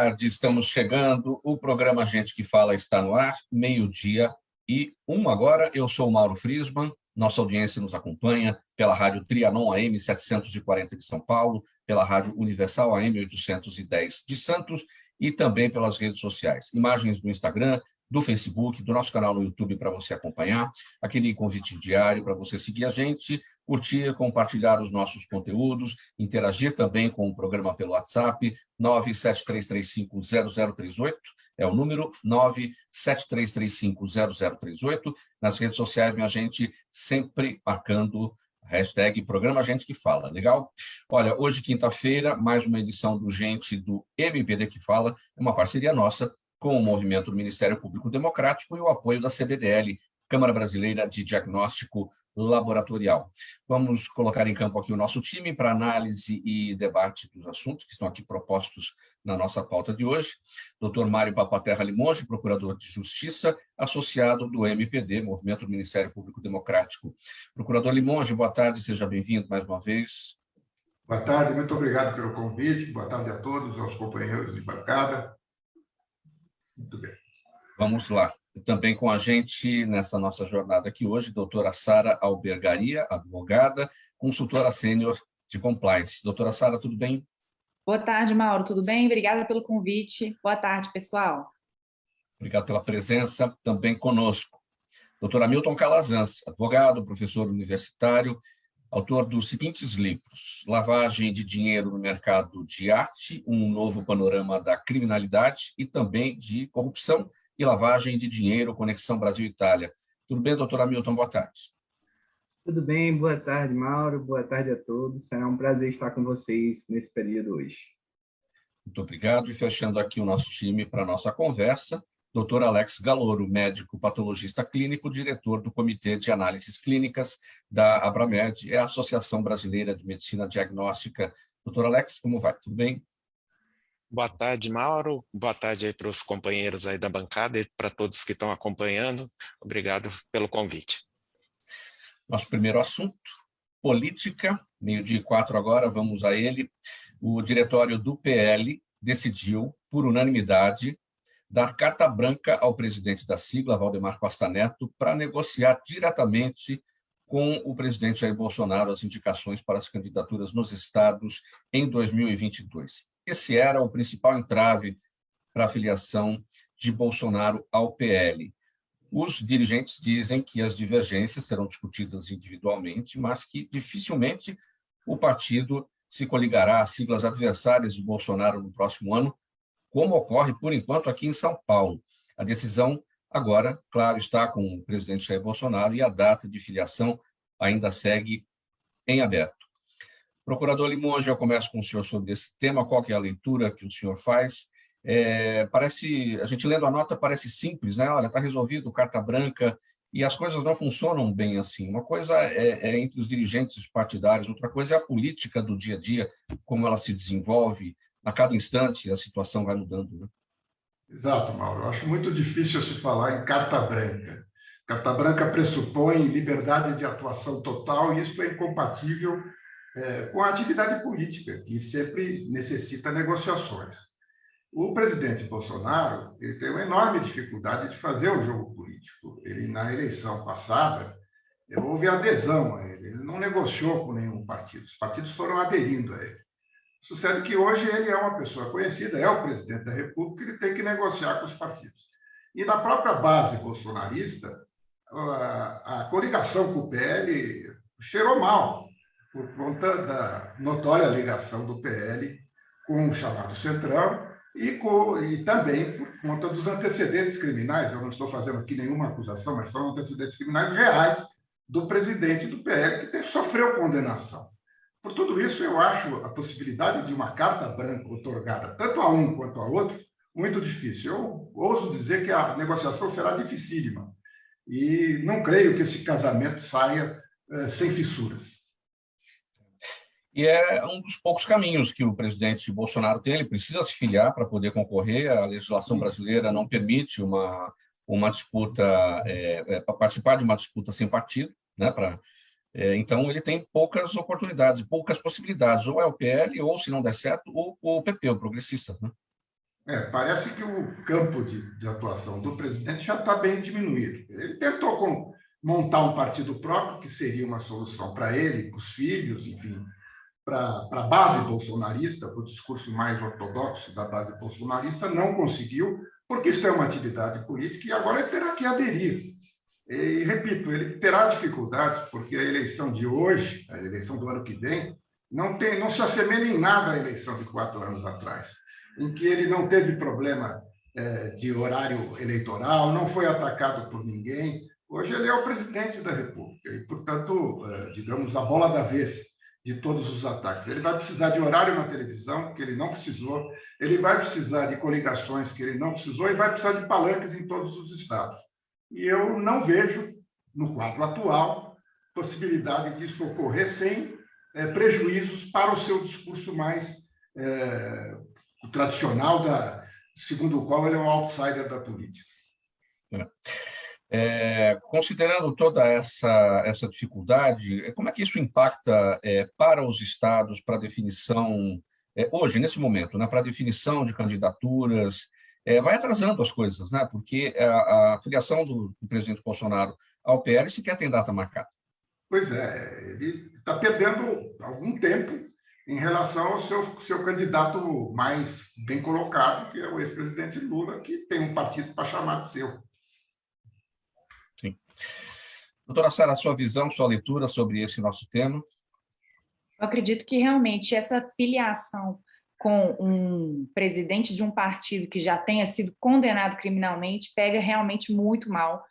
tarde, estamos chegando. O programa Gente que Fala está no ar, 12:01 agora. Eu sou o Mauro Friesman. Nossa audiência nos acompanha pela Rádio Trianon AM 740 de São Paulo, pela Rádio Universal AM 810 de Santos e também pelas redes sociais. Imagens do Instagram, do Facebook, do nosso canal no YouTube para você acompanhar, aquele convite diário para você seguir a gente, curtir, compartilhar os nossos conteúdos, interagir também com o programa pelo WhatsApp, 973350038, é o número 973350038. Nas redes sociais, minha gente, sempre marcando a hashtag Programa Gente que Fala, legal? Olha, hoje, quinta-feira, mais uma edição do Gente do MPD que Fala, é uma parceria nossa com o movimento do Ministério Público Democrático e o apoio da CBDL, Câmara Brasileira de Diagnóstico Laboratorial. Vamos colocar em campo aqui o nosso time para análise e debate dos assuntos que estão aqui propostos na nossa pauta de hoje. Dr. Mário Papaterra Limonge, procurador de Justiça, associado do MPD, Movimento do Ministério Público Democrático. Procurador Limonge, boa tarde, seja bem-vindo mais uma vez. Boa tarde, muito obrigado pelo convite. Boa tarde a todos, aos companheiros de bancada. Muito bem. Vamos lá. Também com a gente nessa nossa jornada aqui hoje, doutora Sara Albergaria, advogada, consultora sênior de compliance. Doutora Sara, tudo bem? Boa tarde, Mauro, tudo bem? Obrigada pelo convite. Boa tarde, pessoal. Obrigado pela presença também conosco. Doutor Hamilton Calazans, advogado, professor universitário, autor dos seguintes livros: Lavagem de Dinheiro no Mercado de Arte, um novo panorama da criminalidade, e também de Corrupção e Lavagem de Dinheiro, Conexão Brasil-Itália. Tudo bem, doutor Hamilton? Boa tarde. Tudo bem, boa tarde, Mauro, boa tarde a todos. Será um prazer estar com vocês nesse período hoje. Muito obrigado. E fechando aqui o nosso time para a nossa conversa, Dr. Alex Galoro, médico patologista clínico, diretor do Comitê de Análises Clínicas da Abramed, é a Associação Brasileira de Medicina Diagnóstica. Dr. Alex, como vai? Tudo bem? Boa tarde, Mauro. Boa tarde aí para os companheiros aí da bancada e para todos que estão acompanhando. Obrigado pelo convite. Nosso primeiro assunto, política, 12:04 agora, vamos a ele. O diretório do PL decidiu, por unanimidade, dar carta branca ao presidente da sigla, Valdemar Costa Neto, para negociar diretamente com o presidente Jair Bolsonaro as indicações para as candidaturas nos estados em 2022. Esse era o principal entrave para a filiação de Bolsonaro ao PL. Os dirigentes dizem que as divergências serão discutidas individualmente, mas que dificilmente o partido se coligará às siglas adversárias de Bolsonaro no próximo ano, como ocorre, por enquanto, aqui em São Paulo. A decisão, agora, claro, está com o presidente Jair Bolsonaro e a data de filiação ainda segue em aberto. Procurador Limonge, eu começo com o senhor sobre esse tema. Qual que é a leitura que o senhor faz? A gente lendo a nota parece simples, né? Olha, está resolvido, carta branca, e as coisas não funcionam bem assim. Uma coisa é entre os dirigentes partidários, outra coisa é a política do dia a dia, como ela se desenvolve. A cada instante a situação vai mudando, né? Exato, Mauro. Eu acho muito difícil se falar em carta branca. Carta branca pressupõe liberdade de atuação total e isso é incompatível com a atividade política, que sempre necessita negociações. O presidente Bolsonaro ele tem uma enorme dificuldade de fazer o jogo político. Ele, na eleição passada, houve adesão a ele. Ele não negociou com nenhum partido. Os partidos foram aderindo a ele. Sucede que hoje ele é uma pessoa conhecida, é o presidente da República, ele tem que negociar com os partidos. E na própria base bolsonarista, a coligação com o PL cheirou mal, por conta da notória ligação do PL com o chamado Centrão e também por conta dos antecedentes criminais. Eu não estou fazendo aqui nenhuma acusação, mas são antecedentes criminais reais do presidente do PL, que sofreu condenação. Por tudo isso, eu acho a possibilidade de uma carta branca otorgada tanto a um quanto a outro muito difícil. Eu ouso dizer que a negociação será dificílima e não creio que esse casamento saia sem fissuras. E é um dos poucos caminhos que o presidente Bolsonaro tem. Ele precisa se filiar para poder concorrer. A legislação brasileira não permite uma disputa, para participar de uma disputa sem partido, né, então, ele tem poucas oportunidades, poucas possibilidades. Ou é o PL, ou, se não der certo, o PP, o Progressistas, né? Parece que o campo de atuação do presidente já está bem diminuído. Ele tentou montar um partido próprio, que seria uma solução para ele, para os filhos, enfim, para a base bolsonarista, para o discurso mais ortodoxo da base bolsonarista, não conseguiu, porque isso é uma atividade política e agora ele terá que aderir. E, repito, ele terá dificuldades, porque a eleição de hoje, a eleição do ano que vem, não se assemelha em nada à eleição de 4 anos atrás, em que ele não teve problema de horário eleitoral, não foi atacado por ninguém. Hoje ele é o presidente da República e, portanto, digamos, a bola da vez de todos os ataques. Ele vai precisar de horário na televisão, que ele não precisou, ele vai precisar de coligações, que ele não precisou, e vai precisar de palanques em todos os estados. E eu não vejo, no quadro atual, possibilidade disso ocorrer sem prejuízos para o seu discurso mais tradicional, segundo o qual ele é um outsider da política. Considerando toda essa dificuldade, como é que isso impacta para os estados, para a definição, hoje, nesse momento, né, para a definição de candidaturas? Vai atrasando as coisas, né? Porque a filiação do presidente Bolsonaro ao PL sequer tem data marcada. Pois é, ele está perdendo algum tempo em relação ao seu candidato mais bem colocado, que é o ex-presidente Lula, que tem um partido para chamar de seu. Sim. Doutora Sara, sua visão, sua leitura sobre esse nosso tema? Eu acredito que realmente essa filiação com um presidente de um partido que já tenha sido condenado criminalmente pega realmente muito mal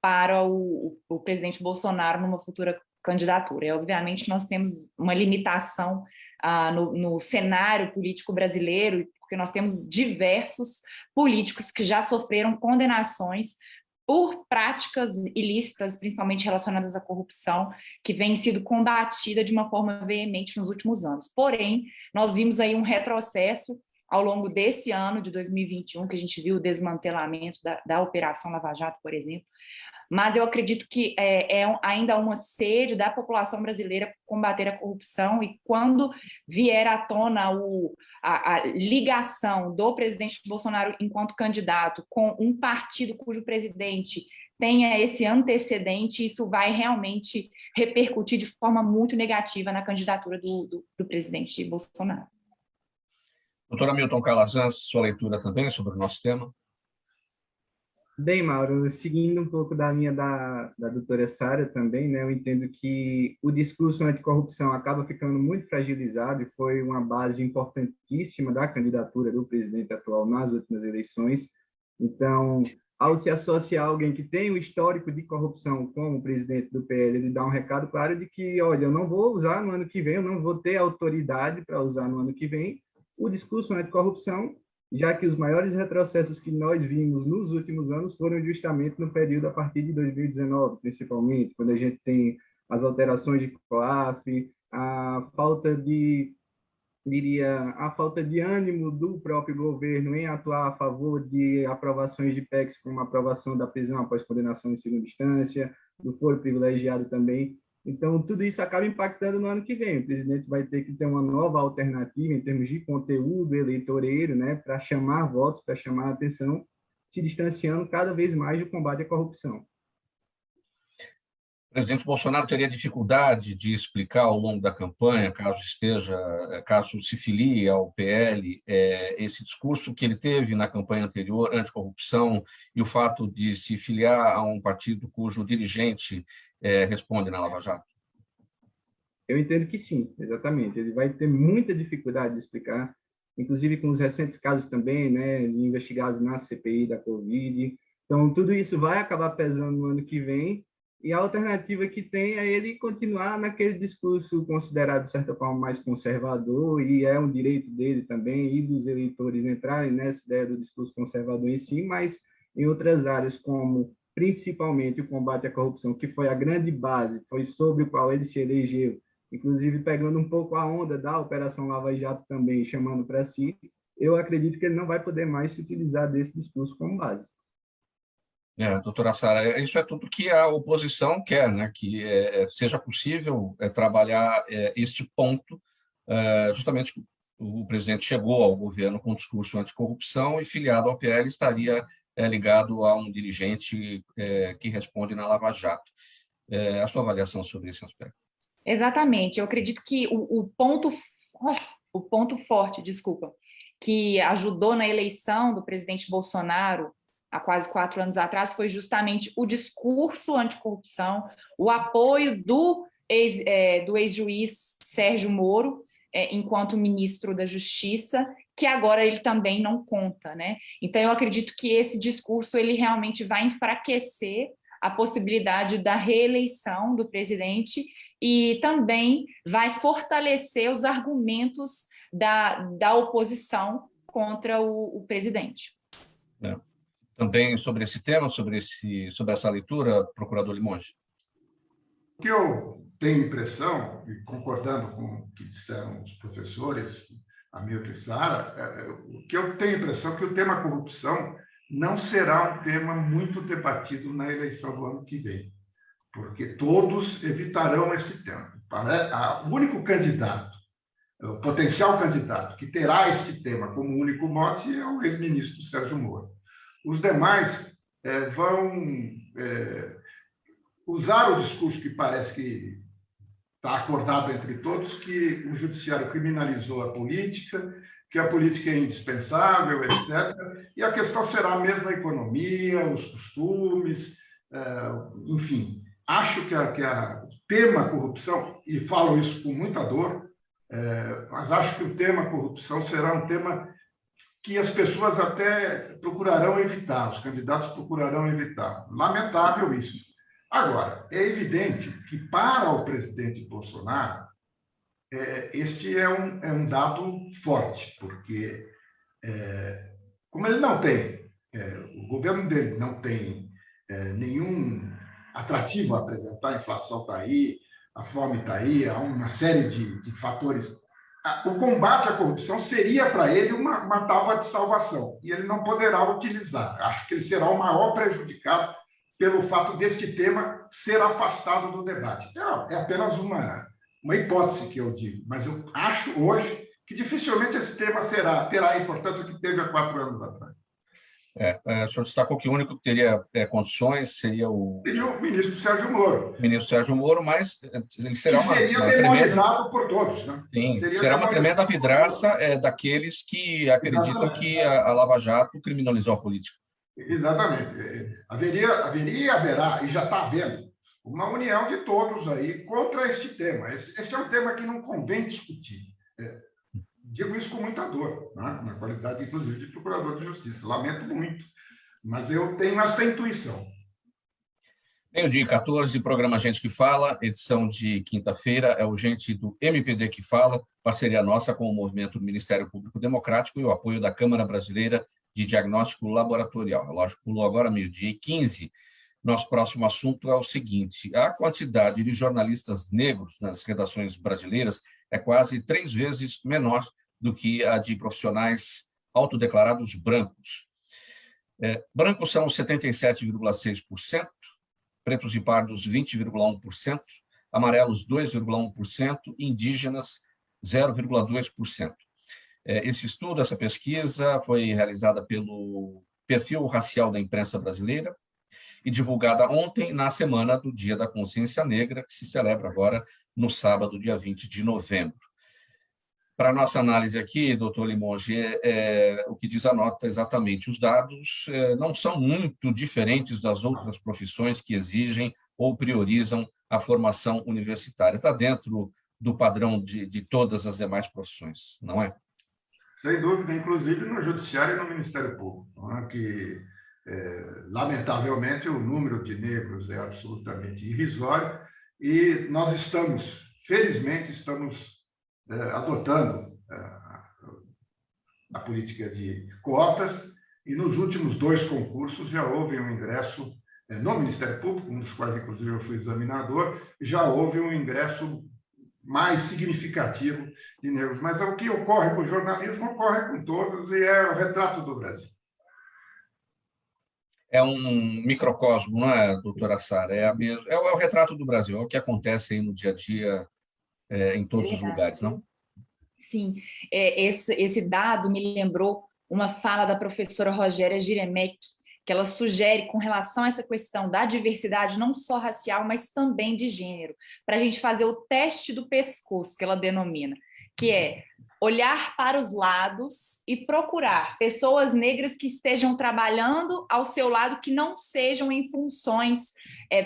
para o presidente Bolsonaro numa futura candidatura. E, obviamente, nós temos uma limitação no cenário político brasileiro, porque nós temos diversos políticos que já sofreram condenações por práticas ilícitas, principalmente relacionadas à corrupção, que vem sido combatida de uma forma veemente nos últimos anos. Porém, nós vimos aí um retrocesso ao longo desse ano de 2021, que a gente viu o desmantelamento da Operação Lava Jato, por exemplo, mas eu acredito que ainda uma sede da população brasileira por combater a corrupção, e quando vier à tona a ligação do presidente Bolsonaro enquanto candidato com um partido cujo presidente tenha esse antecedente, isso vai realmente repercutir de forma muito negativa na candidatura do presidente Bolsonaro. Doutora Milton Calazans, sua leitura também sobre o nosso tema? Bem, Mauro, seguindo um pouco da linha da doutora Sara também, né, eu entendo que o discurso anticorrupção acaba ficando muito fragilizado e foi uma base importantíssima da candidatura do presidente atual nas últimas eleições. Então, ao se associar a alguém que tem um histórico de corrupção como o presidente do PL, ele dá um recado claro de que, olha, eu não vou usar no ano que vem, eu não vou ter autoridade para usar no ano que vem o discurso anticorrupção, já que os maiores retrocessos que nós vimos nos últimos anos foram justamente no período a partir de 2019, principalmente, quando a gente tem as alterações de COAF, a falta de ânimo do próprio governo em atuar a favor de aprovações de PECs, como a aprovação da prisão após condenação em segunda instância, do foro privilegiado também. Então, tudo isso acaba impactando no ano que vem. O presidente vai ter que ter uma nova alternativa em termos de conteúdo eleitoreiro, né, para chamar votos, para chamar a atenção, se distanciando cada vez mais do combate à corrupção. O presidente Bolsonaro teria dificuldade de explicar ao longo da campanha, caso se filie ao PL, esse discurso que ele teve na campanha anterior, anticorrupção, e o fato de se filiar a um partido cujo dirigente responde na Lava Jato? Eu entendo que sim, exatamente. Ele vai ter muita dificuldade de explicar, inclusive com os recentes casos também, né, investigados na CPI da Covid. Então, tudo isso vai acabar pesando no ano que vem, e a alternativa que tem é ele continuar naquele discurso considerado, de certa forma, mais conservador, e é um direito dele também, e dos eleitores entrarem nessa ideia do discurso conservador em si, mas em outras áreas, como principalmente o combate à corrupção, que foi a grande base, foi sobre o qual ele se elegeu, inclusive pegando um pouco a onda da Operação Lava Jato também, chamando para si, eu acredito que ele não vai poder mais se utilizar desse discurso como base. Doutora Sara, isso é tudo que a oposição quer, né? Que seja possível trabalhar este ponto, justamente o presidente chegou ao governo com um discurso anticorrupção e, filiado ao PL, estaria ligado a um dirigente que responde na Lava Jato. A sua avaliação sobre esse aspecto? Exatamente. Eu acredito que o ponto forte, que ajudou na eleição do presidente Bolsonaro há quase 4 anos atrás foi justamente o discurso anticorrupção, o apoio do ex-juiz Sérgio Moro, enquanto ministro da Justiça, que agora ele também não conta, né? Então, eu acredito que esse discurso ele realmente vai enfraquecer a possibilidade da reeleição do presidente e também vai fortalecer os argumentos da oposição contra o presidente. Também sobre esse tema, sobre essa leitura, procurador Limonge? O que eu tenho impressão, e concordando com o que disseram os professores, Hamilton e Sara, o que eu tenho impressão é que o tema corrupção não será um tema muito debatido na eleição do ano que vem, porque todos evitarão este tema. O único candidato, o potencial candidato que terá este tema como único mote é o ex-ministro Sérgio Moro. Os demais vão usar o discurso que parece que está acordado entre todos, que o judiciário criminalizou a política, que a política é indispensável, etc. E a questão será mesmo a economia, os costumes, enfim. Acho que o tema corrupção, e falo isso com muita dor, mas acho que o tema corrupção será um tema que as pessoas até procurarão evitar, os candidatos procurarão evitar. Lamentável isso. Agora, é evidente que para o presidente Bolsonaro, este é um dado forte, porque como ele não tem, o governo dele não tem nenhum atrativo a apresentar, a inflação está aí, a fome está aí, há uma série de fatores. O combate à corrupção seria para ele uma tábua de salvação, e ele não poderá utilizar. Acho que ele será o maior prejudicado pelo fato deste tema ser afastado do debate. É apenas uma hipótese que eu digo, mas eu acho hoje que dificilmente esse tema terá a importância que teve há 4 anos atrás. O senhor destacou que o único que teria condições seria o ministro Sérgio Moro. Ministro Sérgio Moro, mas ele será seria demonizado por todos, né? Sim, será uma tremenda vidraça daqueles que acreditam que a Lava Jato criminalizou a política. Exatamente. Haveria e haverá, e já está havendo, uma união de todos aí contra este tema. Este é um tema que não convém discutir. Digo isso com muita dor, né? Na qualidade, inclusive, de procurador de justiça. Lamento muito, mas eu tenho essa intuição. 12h14, programa Gente que Fala, edição de quinta-feira, é o Gente do MPD que Fala, parceria nossa com o Movimento do Ministério Público Democrático e o apoio da Câmara Brasileira de Diagnóstico Laboratorial. Relógio pulou agora 12h15. Nosso próximo assunto é o seguinte: a quantidade de jornalistas negros nas redações brasileiras é quase 3 vezes menor do que a de profissionais autodeclarados brancos. Brancos são 77,6%, pretos e pardos 20,1%, amarelos 2,1%, indígenas 0,2%. Esse estudo, essa pesquisa, foi realizada pelo Perfil Racial da Imprensa Brasileira e divulgada ontem, na Semana do Dia da Consciência Negra, que se celebra agora no sábado, dia 20 de novembro. Para a nossa análise aqui, doutor Limonge, o que diz a nota exatamente, os dados não são muito diferentes das outras profissões que exigem ou priorizam a formação universitária. Está dentro do padrão de todas as demais profissões, não é? Sem dúvida, inclusive no Judiciário e no Ministério Público, né, que, lamentavelmente, o número de negros é absolutamente irrisório e nós felizmente, estamos adotando a política de cotas e nos últimos 2 concursos já houve um ingresso no Ministério Público, um dos quais, inclusive, eu fui examinador, já houve um ingresso mais significativo de negros. Mas o que ocorre com o jornalismo ocorre com todos e é o retrato do Brasil. É um microcosmo, não é, doutora Sara? É o retrato do Brasil, é o que acontece aí no dia a dia em todos os lugares, não? Sim, esse dado me lembrou uma fala da professora Rogéria Giremek, que ela sugere com relação a essa questão da diversidade, não só racial, mas também de gênero, para a gente fazer o teste do pescoço, que ela denomina, que é olhar para os lados e procurar pessoas negras que estejam trabalhando ao seu lado, que não sejam em funções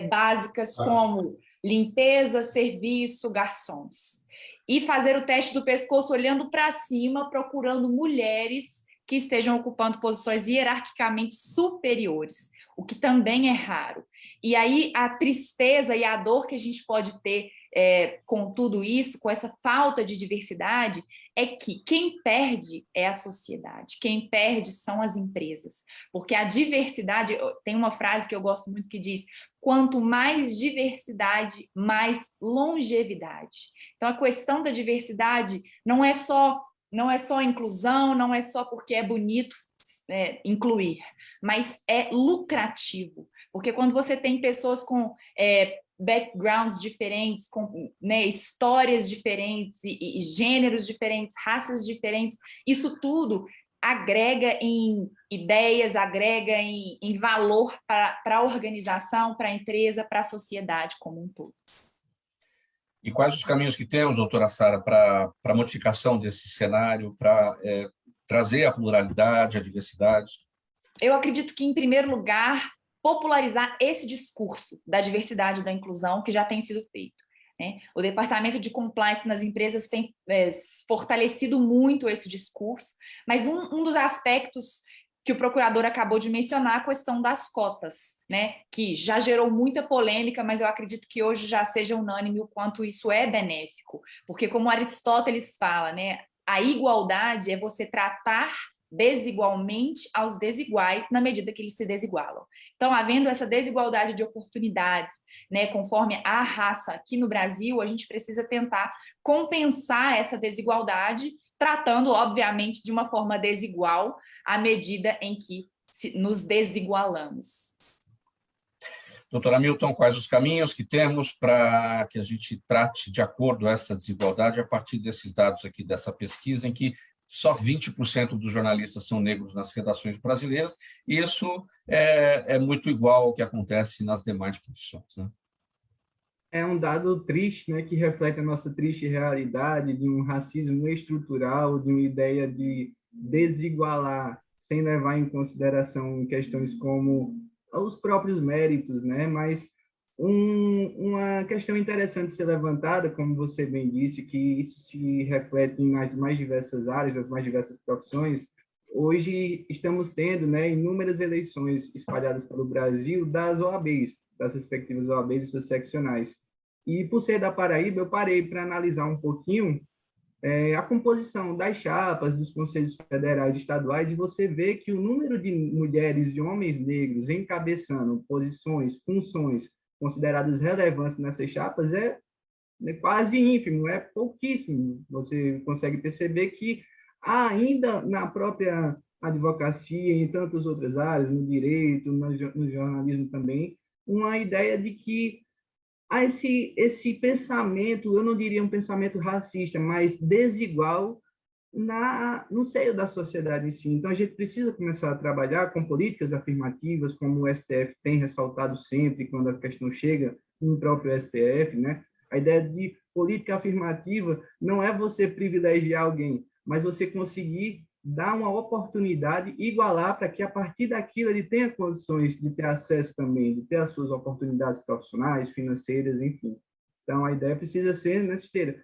básicas como limpeza, serviço, garçons. E fazer o teste do pescoço olhando para cima, procurando mulheres que estejam ocupando posições hierarquicamente superiores, o que também é raro. E aí a tristeza e a dor que a gente pode ter com tudo isso, com essa falta de diversidade, é que quem perde é a sociedade, quem perde são as empresas, porque a diversidade, tem uma frase que eu gosto muito que diz, quanto mais diversidade, mais longevidade. Então a questão da diversidade não é só inclusão, não é só porque é bonito incluir, mas é lucrativo, porque quando você tem pessoas com backgrounds diferentes, com histórias diferentes e gêneros diferentes, raças diferentes, isso tudo agrega em ideias, agrega em valor para a organização, para a empresa, para a sociedade como um todo. E quais os caminhos que temos, doutora Sara, para a modificação desse cenário, para trazer a pluralidade, a diversidade? Eu acredito que, em primeiro lugar, popularizar esse discurso da diversidade e da inclusão que já tem sido feito, né? O departamento de compliance nas empresas tem fortalecido muito esse discurso, mas um dos aspectos que o procurador acabou de mencionar, a questão das cotas, né? Que já gerou muita polêmica, mas eu acredito que hoje já seja unânime o quanto isso é benéfico, porque como Aristóteles fala, né? A igualdade é você tratar desigualmente aos desiguais na medida que eles se desigualam. Então, havendo essa desigualdade de oportunidades, né, conforme a raça aqui no Brasil, a gente precisa tentar compensar essa desigualdade, tratando, obviamente, de uma forma desigual à medida em que nos desigualamos. Doutora Milton, quais os caminhos que temos para que a gente trate de acordo essa desigualdade a partir desses dados aqui dessa pesquisa, em que só 20% dos jornalistas são negros nas redações brasileiras, e isso é muito igual ao que acontece nas demais profissões, né? É um dado triste, né, que reflete a nossa triste realidade de um racismo estrutural, de uma ideia de desigualar, sem levar em consideração questões como os próprios méritos, né, mas uma questão interessante ser levantada, como você bem disse, que isso se reflete nas mais diversas áreas, nas mais diversas profissões. Hoje estamos tendo, né, inúmeras eleições espalhadas pelo Brasil das OABs, das respectivas OABs e suas seccionais. E, por ser da Paraíba, eu parei para analisar um pouquinho a composição das chapas dos conselhos federais e estaduais, e você vê que o número de mulheres e homens negros encabeçando posições, funções consideradas relevantes nessas chapas é quase ínfimo, é pouquíssimo. Você consegue perceber que há ainda na própria advocacia e em tantas outras áreas, no direito, no jornalismo também, uma ideia de que há esse pensamento, eu não diria um pensamento racista, mas desigual no seio da sociedade em si. Então, a gente precisa começar a trabalhar com políticas afirmativas, como o STF tem ressaltado sempre quando a questão chega no próprio STF, né? A ideia de política afirmativa não é você privilegiar alguém, mas você conseguir dar uma oportunidade, igualar para que, a partir daquilo, ele tenha condições de ter acesso também, de ter as suas oportunidades profissionais, financeiras, enfim. Então, a ideia precisa ser nessa esteira.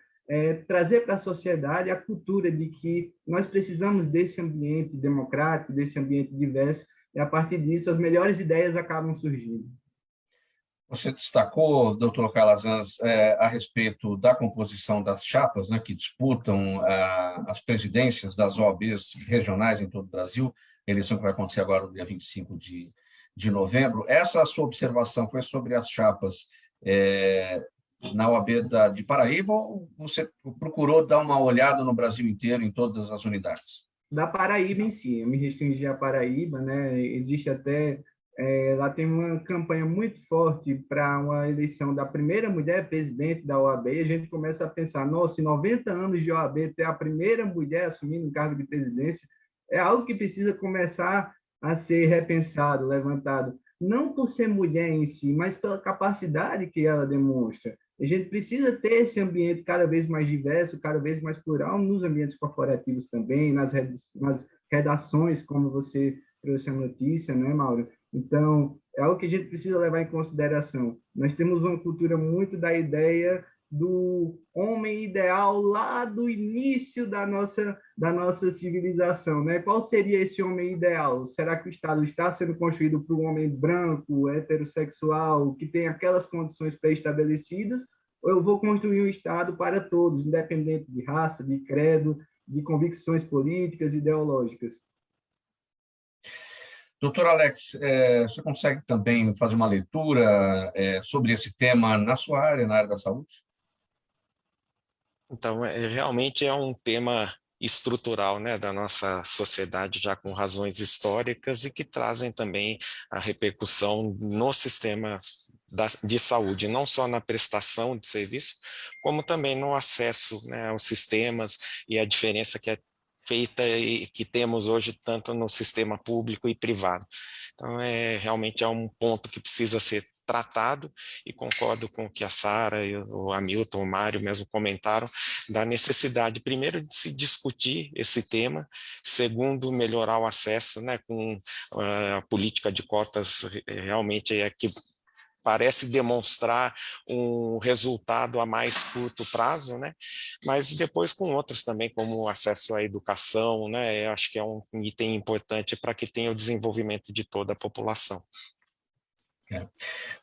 Trazer para a sociedade a cultura de que nós precisamos desse ambiente democrático, desse ambiente diverso, e, a partir disso, as melhores ideias acabam surgindo. Você destacou, doutor Calazans, a respeito da composição das chapas, né, que disputam as presidências das OABs regionais em todo o Brasil, a eleição que vai acontecer agora no dia 25 de novembro. Essa sua observação foi sobre as chapas na OAB de Paraíba, ou você procurou dar uma olhada no Brasil inteiro, em todas as unidades? Da Paraíba em si, eu me restringi à Paraíba, né? Existe até Lá tem uma campanha muito forte para uma eleição da primeira mulher presidente da OAB, e a gente começa a pensar, nossa, em 90 anos de OAB, ter a primeira mulher assumindo um cargo de presidência é algo que precisa começar a ser repensado, levantado, não por ser mulher em si, mas pela capacidade que ela demonstra. A gente precisa ter esse ambiente cada vez mais diverso, cada vez mais plural, nos ambientes corporativos também, nas redações, como você trouxe a notícia, né, Mauro? Então, é algo que a gente precisa levar em consideração. Nós temos uma cultura muito da ideia do homem ideal lá do início da nossa civilização, né? Qual seria esse homem ideal? Será que o Estado está sendo construído por um homem branco, heterossexual, que tem aquelas condições pré-estabelecidas? Ou eu vou construir um Estado para todos, independente de raça, de credo, de convicções políticas, ideológicas? Doutor Alex, você consegue também fazer uma leitura sobre esse tema na sua área, na área da saúde? Então, realmente é um tema estrutural, né, da nossa sociedade, já com razões históricas e que trazem também a repercussão no sistema de saúde, não só na prestação de serviço, como também no acesso, né, aos sistemas e a diferença que é feita e que temos hoje tanto no sistema público e privado. Então, realmente é um ponto que precisa ser tratado, e concordo com o que a Sara e o Hamilton, o Mário mesmo comentaram, da necessidade, primeiro, de se discutir esse tema, segundo, melhorar o acesso, né, com a política de cotas realmente que parece demonstrar um resultado a mais curto prazo, né? Mas depois com outros também, como o acesso à educação, né? Eu acho que é um item importante para que tenha o desenvolvimento de toda a população.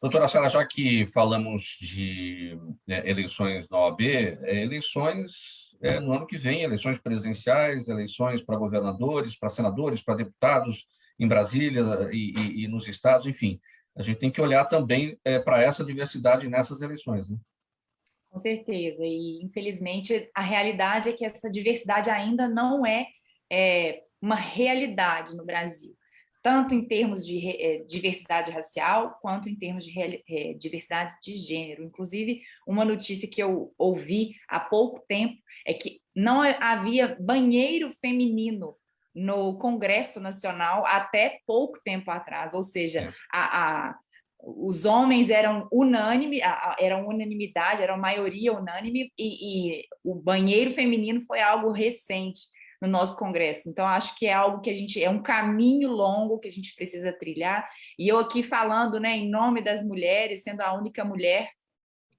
Doutora Sara, já que falamos de eleições na OAB, eleições no ano que vem, eleições presidenciais, eleições para governadores, para senadores, para deputados em Brasília e nos estados, enfim. A gente tem que olhar também para essa diversidade nessas eleições, né? Com certeza, e infelizmente a realidade é que essa diversidade ainda não é uma realidade no Brasil, tanto em termos de diversidade racial, quanto em termos de diversidade de gênero. Inclusive, uma notícia que eu ouvi há pouco tempo é que não havia banheiro feminino no Congresso Nacional até pouco tempo atrás, ou seja, os homens eram unanimidade, era uma maioria unânime, e o banheiro feminino foi algo recente no nosso Congresso. Então, acho que é algo que é um caminho longo que a gente precisa trilhar, e eu aqui falando, né, em nome das mulheres, sendo a única mulher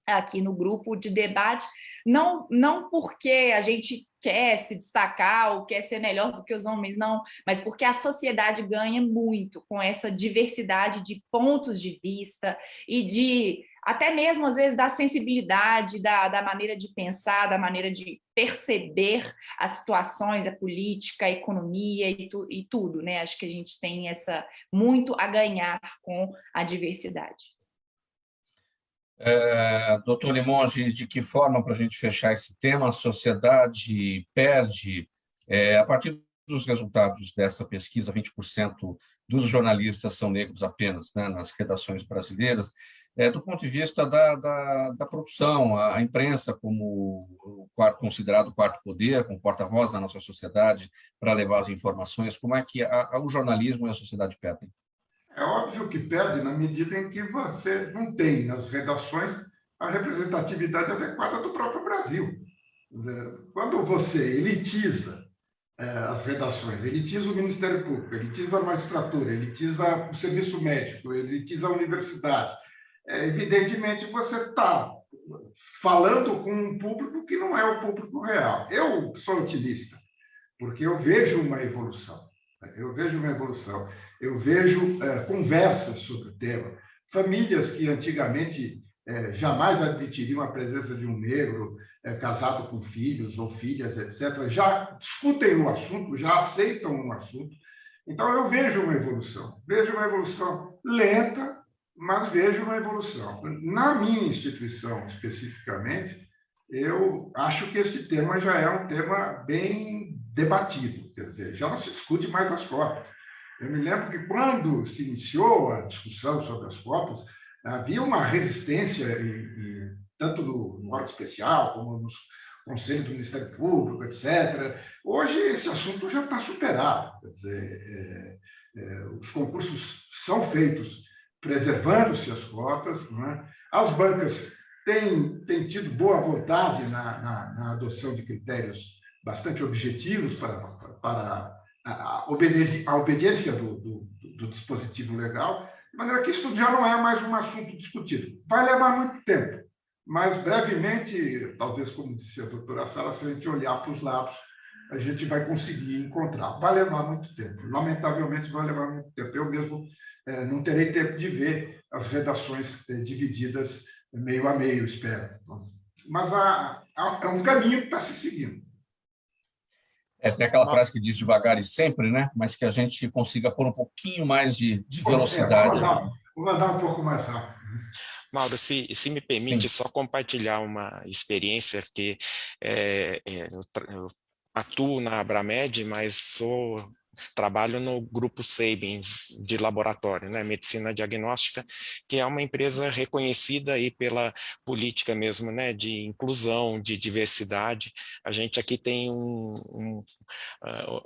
aqui no grupo de debate, não porque a gente quer se destacar ou quer ser melhor do que os homens, não, mas porque a sociedade ganha muito com essa diversidade de pontos de vista e de, até mesmo às vezes, da sensibilidade, da maneira de pensar, da maneira de perceber as situações, a política, a economia e tudo, né? Acho que a gente tem muito a ganhar com a diversidade. Doutor Limonge, de que forma, para a gente fechar esse tema, a sociedade perde, a partir dos resultados dessa pesquisa, 20% dos jornalistas são negros apenas, né, nas redações brasileiras, do ponto de vista da produção, a imprensa como considerado o quarto poder, como porta-voz da nossa sociedade para levar as informações, como é que o jornalismo e a sociedade perdem? É óbvio que perde na medida em que você não tem nas redações a representatividade adequada do próprio Brasil. Quando você elitiza as redações, elitiza o Ministério Público, elitiza a magistratura, elitiza o serviço médico, elitiza a universidade, evidentemente você está falando com um público que não é o público real. Eu sou otimista, porque eu vejo uma evolução. Eu vejo conversas sobre o tema. Famílias que antigamente jamais admitiriam a presença de um negro casado com filhos ou filhas, etc., já discutem o assunto, já aceitam o assunto. Então, eu vejo uma evolução lenta, mas vejo uma evolução. Na minha instituição, especificamente, eu acho que esse tema já é um tema bem debatido, quer dizer, já não se discute mais as cotas. Eu me lembro que quando se iniciou a discussão sobre as cotas, havia uma resistência, tanto no órgão especial, como nos conselhos do Ministério Público, etc. Hoje, esse assunto já está superado. Quer dizer, os concursos são feitos preservando-se as cotas, não é? As bancas têm tido boa vontade na adoção de critérios bastante objetivos para a obediência do dispositivo legal, de maneira que isso já não é mais um assunto discutido. Vai levar muito tempo, mas brevemente, talvez, como disse a doutora Sara, se a gente olhar para os lados, a gente vai conseguir encontrar. Vai levar muito tempo, lamentavelmente vai levar muito tempo. Eu mesmo não terei tempo de ver as redações divididas meio a meio, espero. Mas é um caminho que está se seguindo. Tem aquela frase que diz devagar e sempre, né? Mas que a gente consiga pôr um pouquinho mais de velocidade. Vou mandar um pouco mais rápido. Mauro, se me permite só compartilhar uma experiência que eu atuo na Abramed, mas trabalho no grupo Sabin de laboratório, né, medicina diagnóstica, que é uma empresa reconhecida aí pela política mesmo, né, de inclusão, de diversidade. A gente aqui tem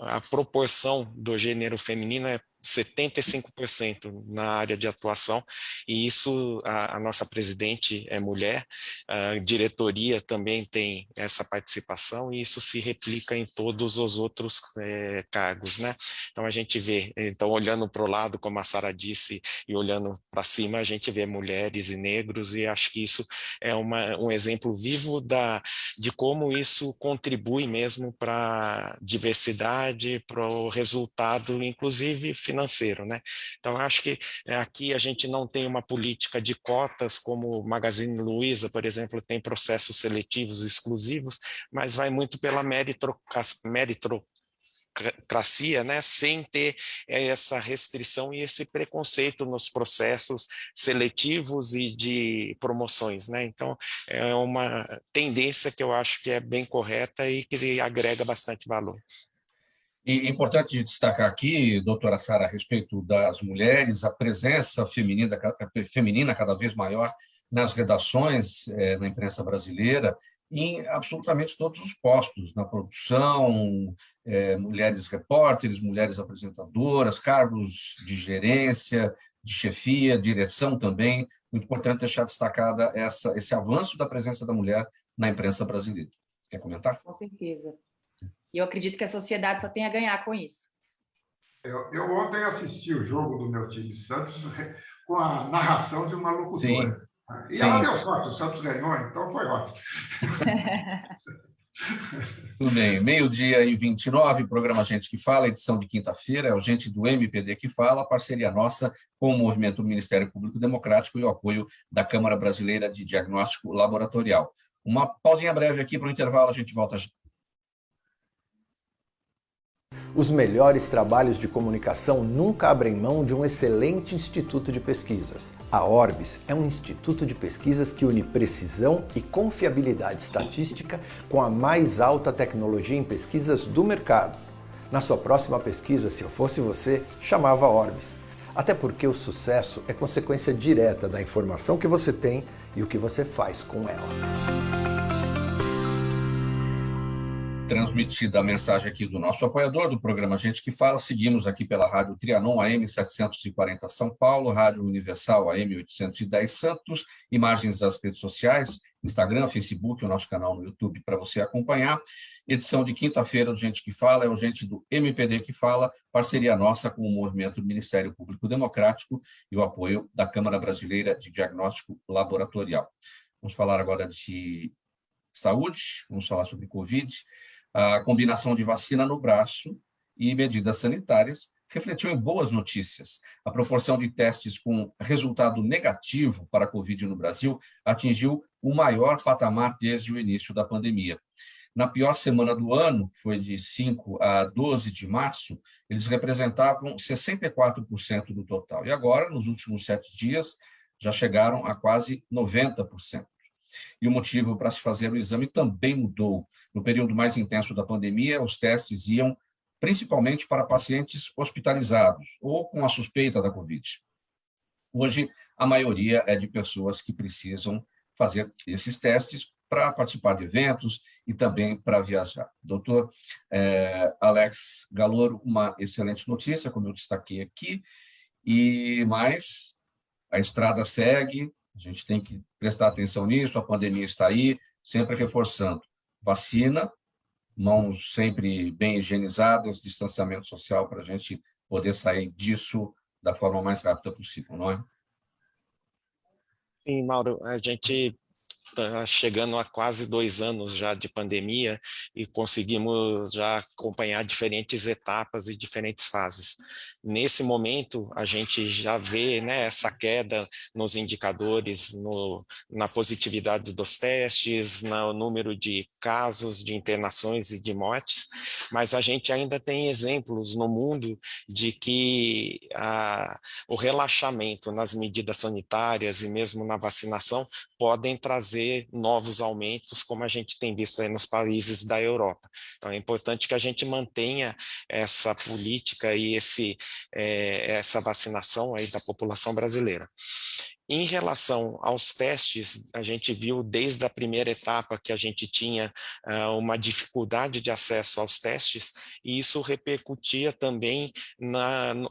a proporção do gênero feminino é 75% na área de atuação, e isso a nossa presidente é mulher, a diretoria também tem essa participação, e isso se replica em todos os outros cargos, né? Então a gente vê, olhando para o lado, como a Sara disse, e olhando para cima, a gente vê mulheres e negros, e acho que isso é um exemplo vivo de como isso contribui mesmo para a diversidade, para o resultado, inclusive financeiro, né? Então, acho que aqui a gente não tem uma política de cotas, como o Magazine Luiza, por exemplo, tem processos seletivos exclusivos, mas vai muito pela meritocracia, né? Sem ter essa restrição e esse preconceito nos processos seletivos e de promoções, né? Então, é uma tendência que eu acho que é bem correta e que agrega bastante valor. E é importante destacar aqui, doutora Sara, a respeito das mulheres, a presença feminina cada vez maior nas redações, na imprensa brasileira, em absolutamente todos os postos, na produção, mulheres repórteres, mulheres apresentadoras, cargos de gerência, de chefia, direção também. Muito importante deixar destacada esse avanço da presença da mulher na imprensa brasileira. Quer comentar? Com certeza. E eu acredito que a sociedade só tem a ganhar com isso. Eu ontem assisti o jogo do meu time Santos com a narração de uma locutora. Sim. E ela deu sorte, o Santos ganhou, então foi ótimo. Tudo bem, 12h29, programa Gente que Fala, edição de quinta-feira, é o Gente do MPD que Fala, parceria nossa com o Movimento do Ministério Público Democrático e o apoio da Câmara Brasileira de Diagnóstico Laboratorial. Uma pausinha breve aqui para o intervalo, a gente volta já. Os melhores trabalhos de comunicação nunca abrem mão de um excelente instituto de pesquisas. A Orbis é um instituto de pesquisas que une precisão e confiabilidade estatística com a mais alta tecnologia em pesquisas do mercado. Na sua próxima pesquisa, se eu fosse você, chamava Orbis. Até porque o sucesso é consequência direta da informação que você tem e o que você faz com ela. Transmitida a mensagem aqui do nosso apoiador do programa Gente que Fala, seguimos aqui pela Rádio Trianon AM 740 São Paulo, Rádio Universal AM 810 Santos, imagens das redes sociais, Instagram, Facebook, o nosso canal no YouTube para você acompanhar. Edição de quinta-feira do Gente que Fala é o Gente do MPD que Fala, parceria nossa com o Movimento do Ministério Público Democrático e o apoio da Câmara Brasileira de Diagnóstico Laboratorial. Vamos falar agora de saúde, vamos falar sobre Covid. A combinação de vacina no braço e medidas sanitárias refletiu em boas notícias. A proporção de testes com resultado negativo para a Covid no Brasil atingiu o maior patamar desde o início da pandemia. Na pior semana do ano, foi de 5 a 12 de março, eles representavam 64% do total. E agora, nos últimos 7 dias, já chegaram a quase 90%. E o motivo para se fazer o exame também mudou. No período mais intenso da pandemia, os testes iam principalmente para pacientes hospitalizados ou com a suspeita da Covid. Hoje, a maioria é de pessoas que precisam fazer esses testes para participar de eventos e também para viajar. Doutor Alex Galor, uma excelente notícia, como eu destaquei aqui, e mais, a estrada segue, a gente tem que prestar atenção nisso, a pandemia está aí, sempre reforçando. Vacina, mãos sempre bem higienizadas, distanciamento social para a gente poder sair disso da forma mais rápida possível, não é? Sim, Mauro, a gente está chegando a quase 2 anos já de pandemia e conseguimos já acompanhar diferentes etapas e diferentes fases. Nesse momento, a gente já vê, né, essa queda nos indicadores, na positividade dos testes, no número de casos, de internações e de mortes, mas a gente ainda tem exemplos no mundo de que o relaxamento nas medidas sanitárias e mesmo na vacinação podem trazer novos aumentos, como a gente tem visto aí nos países da Europa. Então, é importante que a gente mantenha essa política e essa vacinação aí da população brasileira. Em relação aos testes, a gente viu desde a primeira etapa que a gente tinha uma dificuldade de acesso aos testes, e isso repercutia também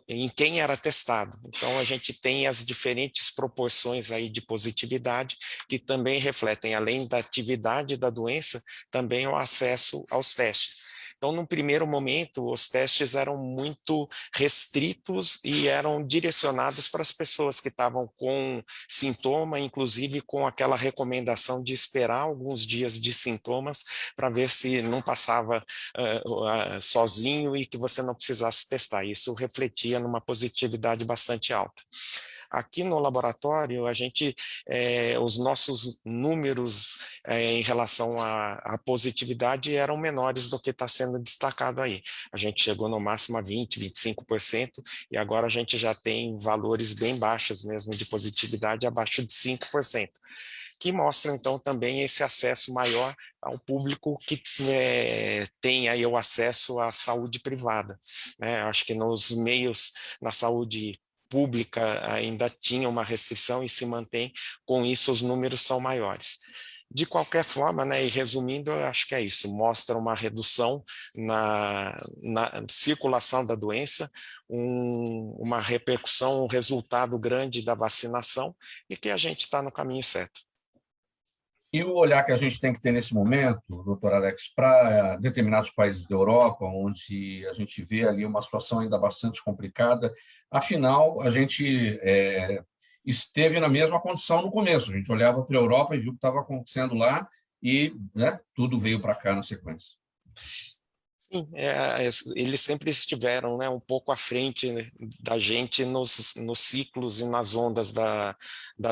em quem era testado. Então, a gente tem as diferentes proporções aí de positividade, que também refletem, além da atividade da doença, também o acesso aos testes. Então, no primeiro momento, os testes eram muito restritos e eram direcionados para as pessoas que estavam com sintoma, inclusive com aquela recomendação de esperar alguns dias de sintomas para ver se não passava sozinho e que você não precisasse testar. Isso refletia numa positividade bastante alta. Aqui no laboratório, os nossos números em relação à positividade eram menores do que está sendo destacado aí. A gente chegou no máximo a 20%, 25%, e agora a gente já tem valores bem baixos mesmo de positividade, abaixo de 5%. Que mostram, então, também esse acesso maior ao público que tem aí o acesso à saúde privada, né? Acho que nos meios, na saúde pública ainda tinha uma restrição e se mantém, com isso os números são maiores. De qualquer forma, né, e resumindo, eu acho que é isso, mostra uma redução na circulação da doença, uma repercussão, um resultado grande da vacinação e que a gente está no caminho certo. E o olhar que a gente tem que ter nesse momento, doutor Alex, para determinados países da Europa, onde a gente vê ali uma situação ainda bastante complicada, afinal, a gente esteve na mesma condição no começo. A gente olhava para a Europa e viu o que estava acontecendo lá e, né, tudo veio para cá na sequência. Sim, eles sempre estiveram, né, um pouco à frente, né, da gente nos ciclos e nas ondas da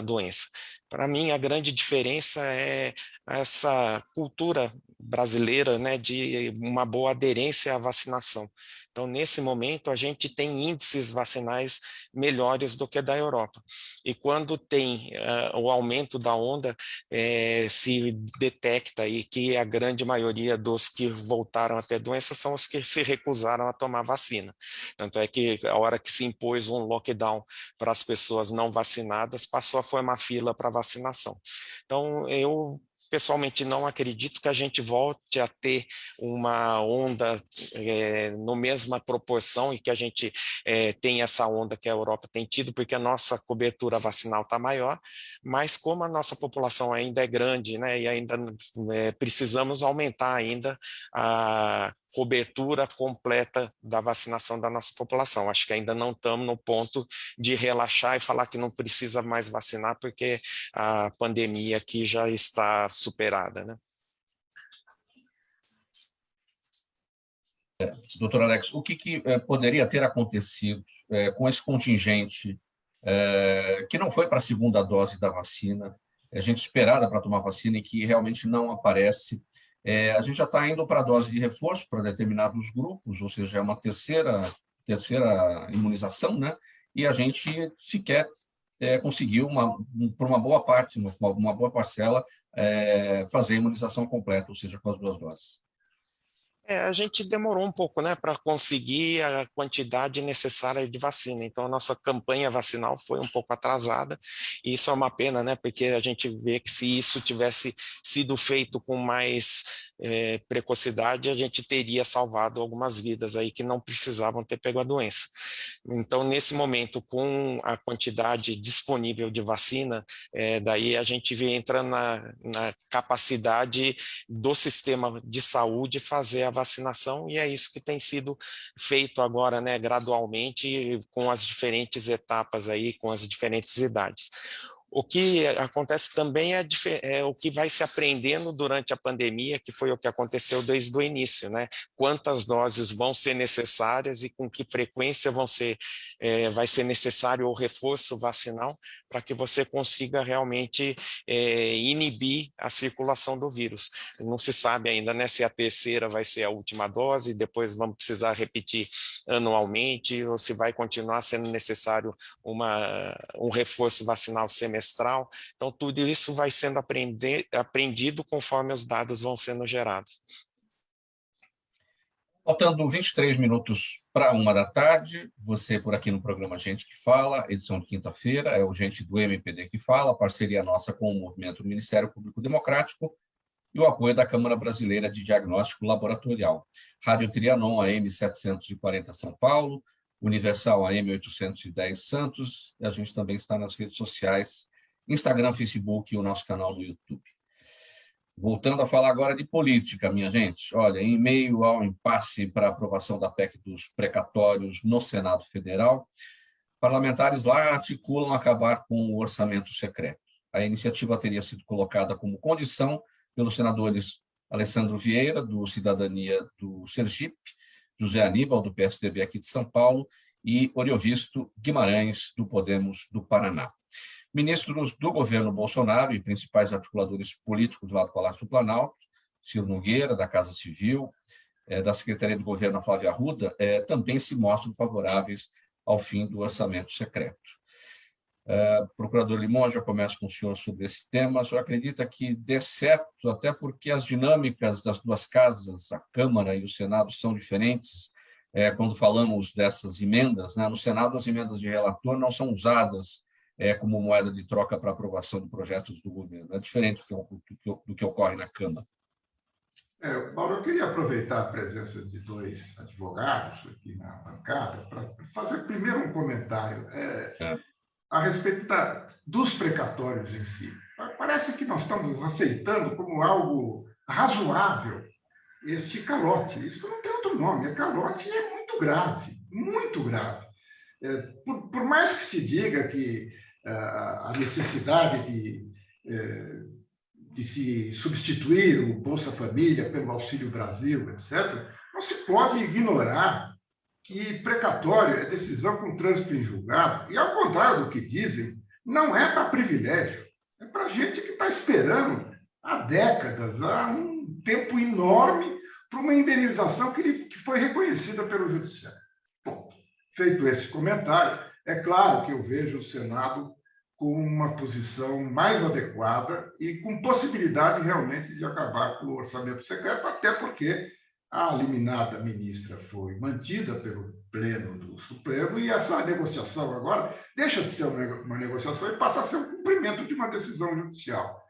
doença. Para mim, a grande diferença é essa cultura brasileira, né, de uma boa aderência à vacinação. Então, nesse momento, a gente tem índices vacinais melhores do que da Europa. E quando tem o aumento da onda, se detecta aí que a grande maioria dos que voltaram a ter doença são os que se recusaram a tomar vacina. Tanto é que a hora que se impôs um lockdown para as pessoas não vacinadas, passou a formar fila para vacinação. Então, eu pessoalmente não acredito que a gente volte a ter uma onda no mesma proporção e que a gente tenha essa onda que a Europa tem tido, porque a nossa cobertura vacinal está maior, mas como a nossa população ainda é grande, né, e ainda precisamos aumentar ainda a cobertura completa da vacinação da nossa população. Acho que ainda não estamos no ponto de relaxar e falar que não precisa mais vacinar porque a pandemia aqui já está superada, né? Doutor Alex, o que poderia ter acontecido com esse contingente que não foi para a segunda dose da vacina, a gente esperada para tomar vacina e que realmente não aparece? A gente já está indo para a dose de reforço para determinados grupos, ou seja, é uma terceira imunização, né? E a gente sequer conseguiu, por uma boa parte, uma boa parcela, fazer a imunização completa, ou seja, com as 2 doses. A gente demorou um pouco, né, para conseguir a quantidade necessária de vacina. Então, a nossa campanha vacinal foi um pouco atrasada, e isso é uma pena, né, porque a gente vê que se isso tivesse sido feito com mais precocidade, a gente teria salvado algumas vidas aí que não precisavam ter pego a doença. Então, nesse momento, com a quantidade disponível de vacina, daí a gente entra na capacidade do sistema de saúde fazer a vacinação, e é isso que tem sido feito agora, né, gradualmente, com as diferentes etapas aí, com as diferentes idades. O que acontece também é o que vai se aprendendo durante a pandemia, que foi o que aconteceu desde o início, né? Quantas doses vão ser necessárias e com que frequência vai ser necessário o reforço vacinal para que você consiga realmente inibir a circulação do vírus. Não se sabe ainda, né, se a terceira vai ser a última dose, depois vamos precisar repetir anualmente, ou se vai continuar sendo necessário um reforço vacinal semestral. Então, tudo isso vai sendo aprendido conforme os dados vão sendo gerados. Faltando 23 minutos para 1h, você por aqui no programa Gente que Fala, edição de quinta-feira, é o Gente do MPD que Fala, parceria nossa com o Movimento do Ministério Público Democrático e o apoio da Câmara Brasileira de Diagnóstico Laboratorial. Rádio Trianon, AM 740 São Paulo, Universal AM 810 Santos, e a gente também está nas redes sociais, Instagram, Facebook e o nosso canal no YouTube. Voltando a falar agora de política, minha gente. Olha, em meio ao impasse para a aprovação da PEC dos precatórios no Senado Federal, parlamentares lá articulam acabar com o orçamento secreto. A iniciativa teria sido colocada como condição pelos senadores Alessandro Vieira, do Cidadania do Sergipe, José Aníbal, do PSDB aqui de São Paulo, e Oriovisto Guimarães, do Podemos do Paraná. Ministros do governo Bolsonaro e principais articuladores políticos lá do Palácio do Planalto, Ciro Nogueira, da Casa Civil, da Secretaria do Governo, a Flávia Arruda, também se mostram favoráveis ao fim do orçamento secreto. Procurador Limon, já começo com o senhor sobre esse tema. O senhor acredita que dê certo, até porque as dinâmicas das duas casas, a Câmara e o Senado, são diferentes quando falamos dessas emendas, né? No Senado, as emendas de relator não são usadas como moeda de troca para aprovação de projetos do governo. É diferente do que ocorre na Câmara. Mauro, eu queria aproveitar a presença de dois advogados aqui na bancada para fazer primeiro um comentário a respeito dos precatórios em si. Parece que nós estamos aceitando como algo razoável este calote. Isso não tem outro nome. É calote e é muito grave, muito grave. Por mais que se diga que a necessidade de se substituir o Bolsa Família pelo Auxílio Brasil, etc., não se pode ignorar que precatório é decisão com trânsito em julgado, e ao contrário do que dizem, não é para privilégio, é para gente que está esperando há décadas, há um tempo enorme, para uma indenização que foi reconhecida pelo Judiciário. Bom, feito esse comentário, é claro que eu vejo o Senado com uma posição mais adequada e com possibilidade realmente de acabar com o orçamento secreto, até porque a liminar da ministra foi mantida pelo Pleno do Supremo e essa negociação agora deixa de ser uma negociação e passa a ser um cumprimento de uma decisão judicial.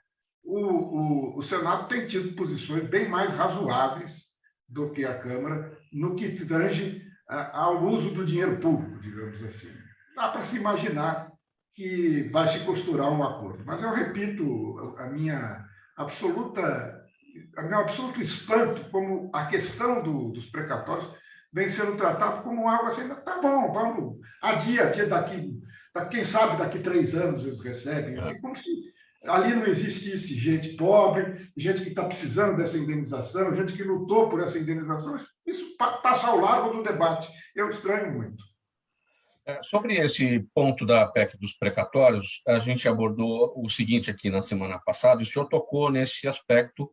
O Senado tem tido posições bem mais razoáveis do que a Câmara no que tange ao uso do dinheiro público, digamos assim. Dá para se imaginar que vai se costurar um acordo. Mas eu repito o meu absoluto espanto como a questão dos precatórios vem sendo tratado como algo assim, tá bom, vamos, adia quem sabe daqui 3 anos eles recebem, assim, como se ali não existisse gente pobre, gente que está precisando dessa indenização, gente que lutou por essa indenização. Isso passa ao largo do debate. Eu estranho muito. Sobre esse ponto da PEC dos precatórios, a gente abordou o seguinte aqui na semana passada, e o senhor tocou nesse aspecto.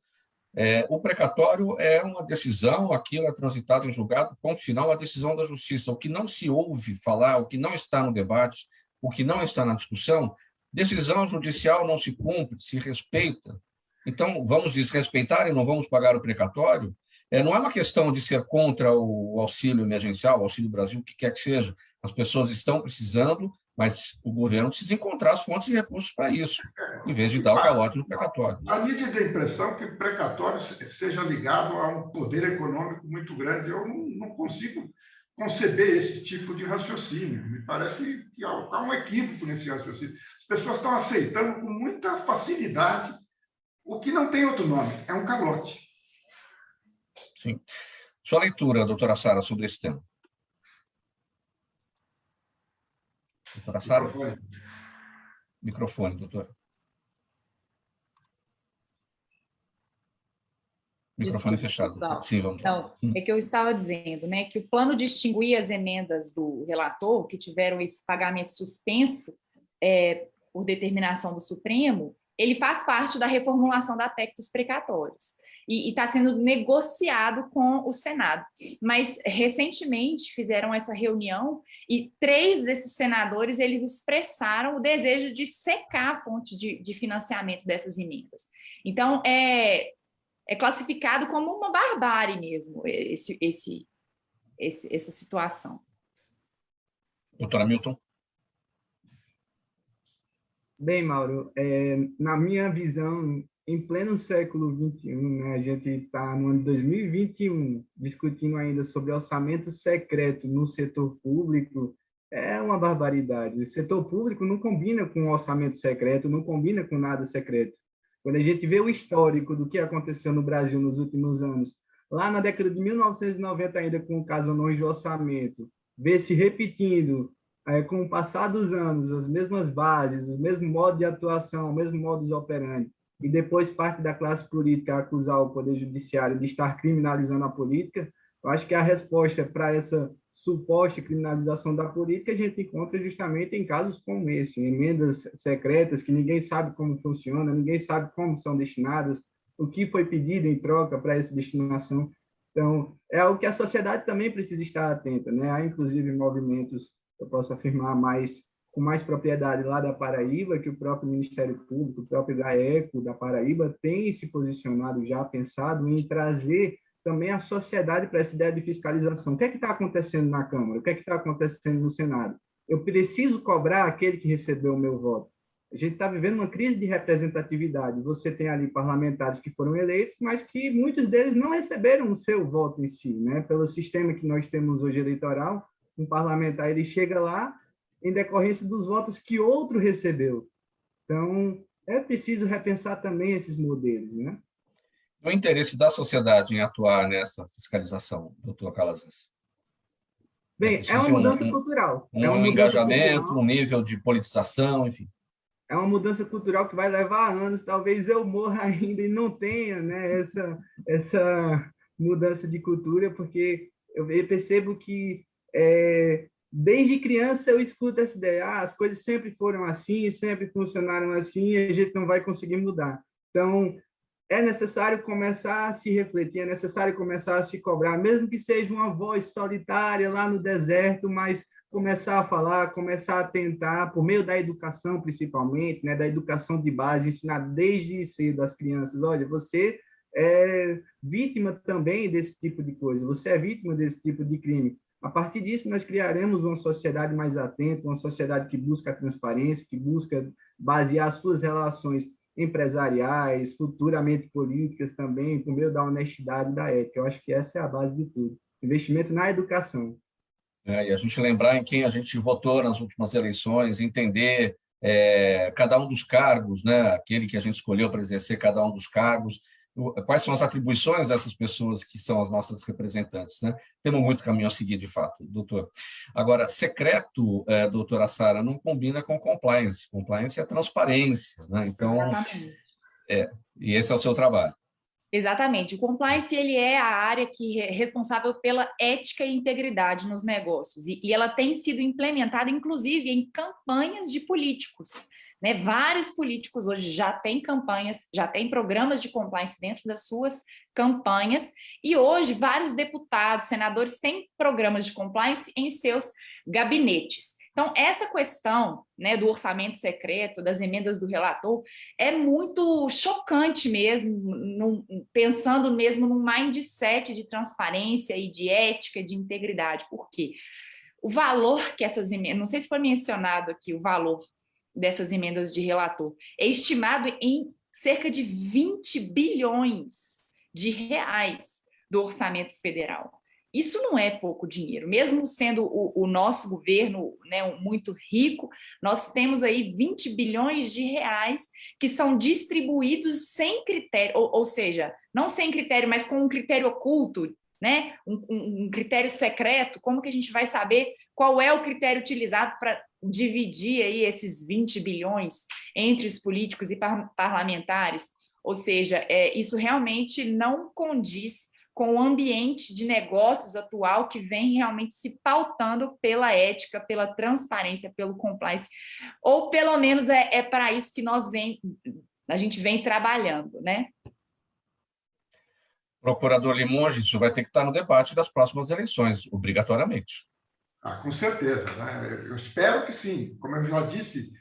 O precatório é uma decisão, aquilo é transitado em julgado, ponto final, a decisão da Justiça. O que não se ouve falar, o que não está no debate, o que não está na discussão, decisão judicial não se cumpre, se respeita. Então, vamos desrespeitar e não vamos pagar o precatório? Não é uma questão de ser contra o auxílio emergencial, o Auxílio Brasil, o que quer que seja. As pessoas estão precisando, mas o governo precisa encontrar as fontes de recursos para isso, em vez de dar o calote no precatório. A nítida impressão que o precatório seja ligado a um poder econômico muito grande. Eu não consigo conceber esse tipo de raciocínio. Me parece que há um equívoco nesse raciocínio. As pessoas estão aceitando com muita facilidade o que não tem outro nome, é um calote. Sim. Sua leitura, doutora Sara, sobre esse tema. Doutora Sara? Microfone, doutora. Microfone fechado. Pessoal. Sim, vamos lá. Então, é que eu estava dizendo, né, que o plano de extinguir as emendas do relator, que tiveram esse pagamento suspenso por determinação do Supremo, ele faz parte da reformulação da PEC dos precatórios e está sendo negociado com o Senado. Mas, recentemente, fizeram essa reunião e 3 desses senadores eles expressaram o desejo de secar a fonte de financiamento dessas emendas. Então, é classificado como uma barbárie mesmo, essa situação. Doutora Milton? Bem, Mauro, na minha visão, em pleno século XXI, né, a gente está no ano de 2021, discutindo ainda sobre orçamento secreto no setor público, é uma barbaridade. O setor público não combina com orçamento secreto, não combina com nada secreto. Quando a gente vê o histórico do que aconteceu no Brasil nos últimos anos, lá na década de 1990, ainda com o caso anões de orçamento, vê se repetindo, com o passar dos anos, as mesmas bases, o mesmo modo de atuação, o mesmo modus operandi, e depois parte da classe política acusar o Poder Judiciário de estar criminalizando a política, eu acho que a resposta para essa suposta criminalização da política a gente encontra justamente em casos como esse, emendas secretas que ninguém sabe como funciona, ninguém sabe como são destinadas, o que foi pedido em troca para essa destinação. Então, é algo que a sociedade também precisa estar atenta, né? Há, inclusive, movimentos, eu posso afirmar com mais propriedade lá da Paraíba, que o próprio Ministério Público, o próprio GAECO da Paraíba tem se posicionado já, pensado em trazer também a sociedade para essa ideia de fiscalização. O que é que está acontecendo na Câmara? O que é que está acontecendo no Senado? Eu preciso cobrar aquele que recebeu o meu voto. A gente está vivendo uma crise de representatividade. Você tem ali parlamentares que foram eleitos, mas que muitos deles não receberam o seu voto em si, né? Pelo sistema que nós temos hoje eleitoral, um parlamentar ele chega lá em decorrência dos votos que outro recebeu. Então, é preciso repensar também esses modelos, né? O interesse da sociedade em atuar nessa fiscalização, doutor Calazans? Bem, é uma mudança cultural. Um engajamento, um nível de politização, enfim. É uma mudança cultural que vai levar anos. Talvez eu morra ainda e não tenha, né, essa mudança de cultura, porque eu percebo que desde criança eu escuto essa ideia, as coisas sempre foram assim, sempre funcionaram assim, e a gente não vai conseguir mudar. Então, é necessário começar a se refletir, é necessário começar a se cobrar, mesmo que seja uma voz solitária lá no deserto, mas começar a falar, começar a tentar, por meio da educação principalmente, né, da educação de base, ensinar desde cedo às crianças, olha, você é vítima também desse tipo de coisa, você é vítima desse tipo de crime. A partir disso, nós criaremos uma sociedade mais atenta, uma sociedade que busca a transparência, que busca basear suas relações empresariais, futuramente políticas também, por meio da honestidade e da ética. Eu acho que essa é a base de tudo. Investimento na educação. E a gente lembrar em quem a gente votou nas últimas eleições, entender cada um dos cargos, né? Aquele que a gente escolheu para exercer cada um dos cargos, quais são as atribuições dessas pessoas que são as nossas representantes, né? Temos muito caminho a seguir, de fato, doutor. Agora, secreto, doutora Sara, não combina com compliance. Compliance é transparência, né? Então, exatamente. E esse é o seu trabalho. Exatamente. O compliance ele é a área que é responsável pela ética e integridade nos negócios. E ela tem sido implementada, inclusive, em campanhas de políticos. Né? Vários políticos hoje já têm campanhas, já têm programas de compliance dentro das suas campanhas, e hoje vários deputados, senadores têm programas de compliance em seus gabinetes. Então, essa questão, né, do orçamento secreto, das emendas do relator, é muito chocante mesmo, pensando mesmo num mindset de transparência e de ética, de integridade. Por quê? O valor que essas emendas, não sei se foi mencionado aqui o valor dessas emendas de relator, é estimado em cerca de 20 bilhões de reais do orçamento federal. Isso não é pouco dinheiro, mesmo sendo o nosso governo, né, muito rico, nós temos aí 20 bilhões de reais que são distribuídos sem critério, ou seja, não sem critério, mas com um critério oculto, né, um critério secreto. Como que a gente vai saber qual é o critério utilizado para dividir aí esses 20 bilhões entre os políticos e parlamentares? Ou seja, isso realmente não condiz com o ambiente de negócios atual que vem realmente se pautando pela ética, pela transparência, pelo compliance, ou pelo menos é para isso que a gente vem trabalhando, né? Procurador Limoges, isso vai ter que estar no debate das próximas eleições, obrigatoriamente. Com certeza, né? Eu espero que sim. Como eu já disse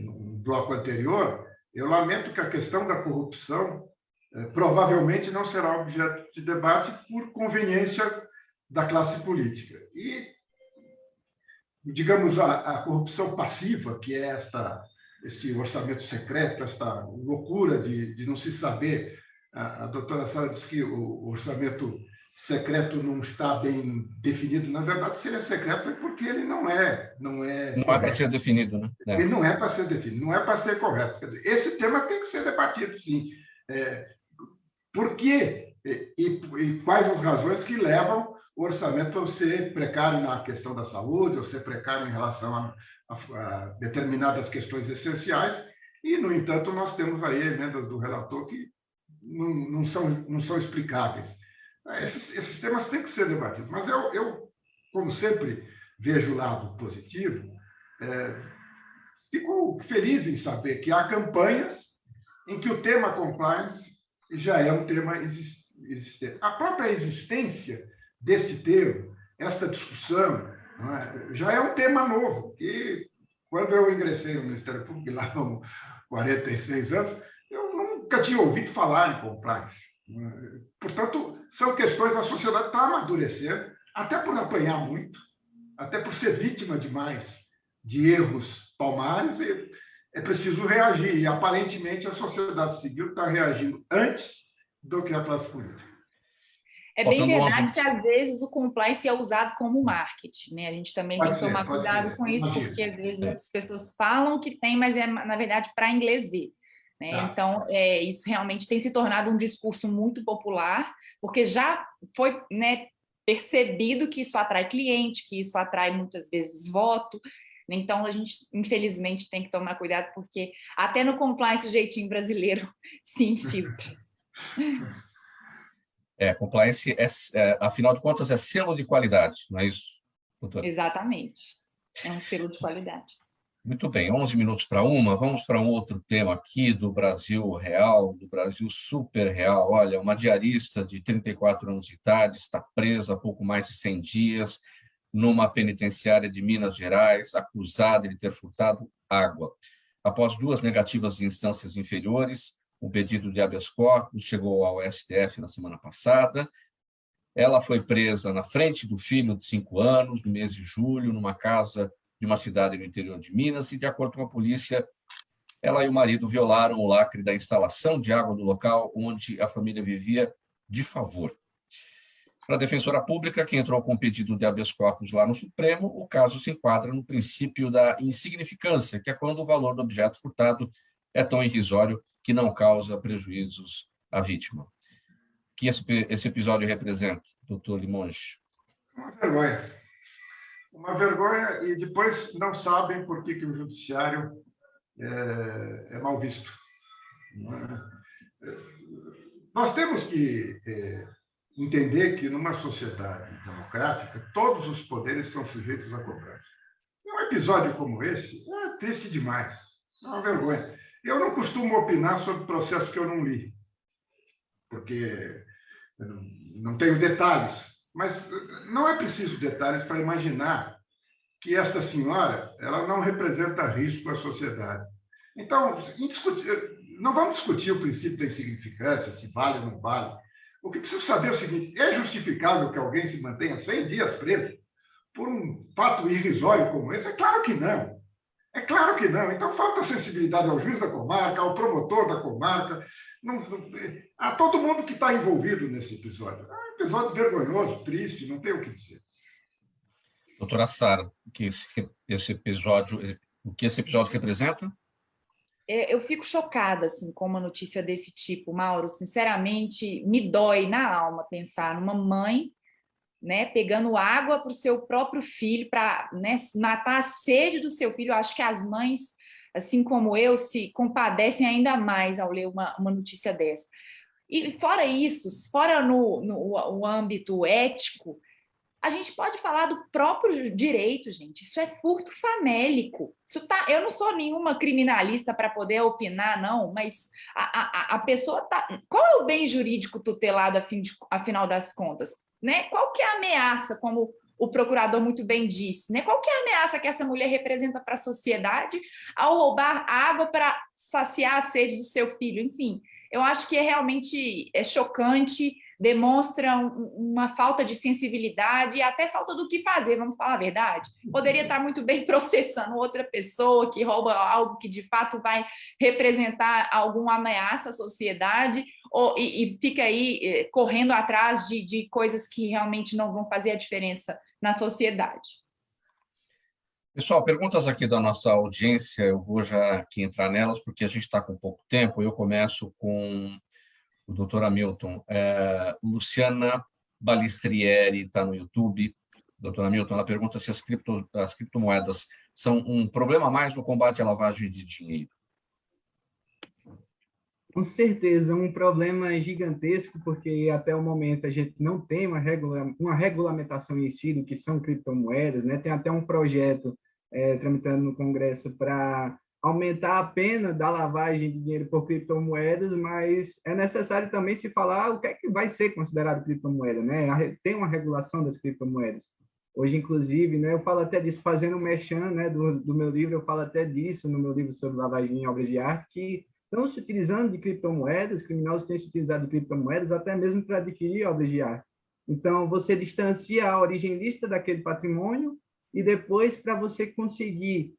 no bloco anterior, eu lamento que a questão da corrupção provavelmente não será objeto de debate por conveniência da classe política. E, digamos, a corrupção passiva, que é este orçamento secreto, esta loucura de não se saber. A doutora Sara disse que o orçamento secreto não está bem definido. Na verdade, se ele é secreto é porque ele não é para ser definido, né? Ele não é para ser definido, não é para ser correto. Quer dizer, esse tema tem que ser debatido, sim. Por quê? E quais as razões que levam o orçamento a ser precário na questão da saúde, ou ser precário em relação a determinadas questões essenciais, e, no entanto, nós temos aí emendas do relator que não são explicáveis. Esses temas têm que ser debatidos, mas eu como sempre, vejo o lado positivo. Fico feliz em saber que há campanhas em que o tema compliance já é um tema existente. A própria existência deste termo, esta discussão, já é um tema novo. E quando eu ingressei no Ministério Público, lá há 46 anos, eu nunca tinha ouvido falar em compliance. Portanto, são questões, a sociedade está amadurecendo, até por apanhar muito, até por ser vítima demais de erros palmares, e é preciso reagir. E, aparentemente, a sociedade civil está reagindo antes do que a classe política. É bem verdade que, às vezes, o compliance é usado como marketing, né? A gente também tem que tomar cuidado com isso, porque, às vezes, as pessoas falam que tem, mas é, na verdade, para inglês ver. Né? Então, isso realmente tem se tornado um discurso muito popular, porque já foi, né, percebido que isso atrai cliente, que isso atrai, muitas vezes, voto. Então, a gente, infelizmente, tem que tomar cuidado, porque até no compliance o jeitinho brasileiro se infiltra. Compliance, afinal de contas, é selo de qualidade, não é isso, doutora? Exatamente. É um selo de qualidade. Muito bem, 11 minutos para uma. Vamos para um outro tema aqui do Brasil real, do Brasil super real. Olha, uma diarista de 34 anos de idade está presa há pouco mais de 100 dias numa penitenciária de Minas Gerais, acusada de ter furtado água. Após 2 negativas de instâncias inferiores, o pedido de habeas corpus chegou ao STF na semana passada. Ela foi presa na frente do filho de 5 anos, no mês de julho, numa casa de uma cidade no interior de Minas, e, de acordo com a polícia, ela e o marido violaram o lacre da instalação de água do local onde a família vivia de favor. Para a defensora pública, que entrou com o pedido de habeas corpus lá no Supremo, o caso se enquadra no princípio da insignificância, que é quando o valor do objeto furtado é tão irrisório que não causa prejuízos à vítima. O que esse episódio representa, doutor Limoges? Uma vergonha. Uma vergonha, e depois não sabem por que o judiciário é mal visto. Nós temos que entender que, numa sociedade democrática, todos os poderes são sujeitos à cobrança. Um episódio como esse é triste demais, é uma vergonha. Eu não costumo opinar sobre processos que eu não li, porque não tenho detalhes, mas não é preciso detalhes para imaginar que esta senhora ela não representa risco à sociedade. Então, não vamos discutir o princípio da insignificância, se vale ou não vale. O que preciso saber é o seguinte: é justificável que alguém se mantenha 100 dias preso por um fato irrisório como esse? É claro que não. É claro que não. Então, falta sensibilidade ao juiz da comarca, ao promotor da comarca, a todo mundo que está envolvido nesse episódio. É um episódio vergonhoso, triste, não tem o que dizer. Doutora Sara, o que esse episódio representa? Eu fico chocada assim, com uma notícia desse tipo, Mauro. Sinceramente, me dói na alma pensar numa mãe, né, pegando água para o seu próprio filho, para, né, matar a sede do seu filho. Eu acho que as mães, assim como eu, se compadecem ainda mais ao ler uma notícia dessa. E fora isso, fora no âmbito ético, a gente pode falar do próprio direito, gente. Isso é furto famélico. Eu não sou nenhuma criminalista para poder opinar, não, mas a pessoa tá. Qual é o bem jurídico tutelado, afinal das contas? Né? Qual que é a ameaça, como o procurador muito bem disse? Né? Qual que é a ameaça que essa mulher representa para a sociedade ao roubar água para saciar a sede do seu filho? Enfim, eu acho que realmente chocante, demonstra uma falta de sensibilidade e até falta do que fazer, vamos falar a verdade. Poderia estar muito bem processando outra pessoa que rouba algo que de fato vai representar alguma ameaça à sociedade e fica aí correndo atrás de coisas que realmente não vão fazer a diferença na sociedade. Pessoal, perguntas aqui da nossa audiência, eu vou já aqui entrar nelas, porque a gente está com pouco tempo. Eu começo com o doutor Hamilton. Luciana Balistrieri está no YouTube. Doutora Hamilton, ela pergunta se as criptomoedas são um problema a mais no combate à lavagem de dinheiro. Com certeza, um problema gigantesco, porque até o momento a gente não tem uma regulamentação em si do que são criptomoedas, né? Tem até um projeto tramitando no Congresso para aumentar a pena da lavagem de dinheiro por criptomoedas, mas é necessário também se falar o que é que vai ser considerado criptomoeda, né? Tem uma regulação das criptomoedas. Hoje, inclusive, né, eu falo até disso, fazendo um merchan, né, do meu livro, eu falo até disso no meu livro sobre lavagem em obras de arte, que estão se utilizando de criptomoedas, criminosos têm se utilizado de criptomoedas até mesmo para adquirir obras de arte. Então, você distancia a origem lícita daquele patrimônio e depois, para você conseguir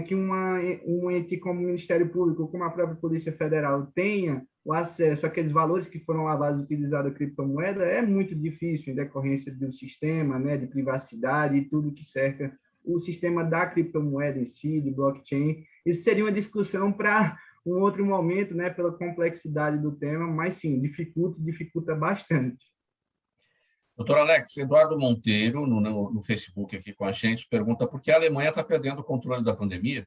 que um ente como o Ministério Público, como a própria Polícia Federal, tenha o acesso àqueles valores que foram lavados utilizando a criptomoeda, é muito difícil em decorrência do sistema, né, de privacidade e tudo que cerca o sistema da criptomoeda em si, de blockchain. Isso seria uma discussão para um outro momento, né, pela complexidade do tema, mas sim, dificulta bastante. Doutor Alex, Eduardo Monteiro, no Facebook aqui com a gente, pergunta por que a Alemanha está perdendo o controle da pandemia?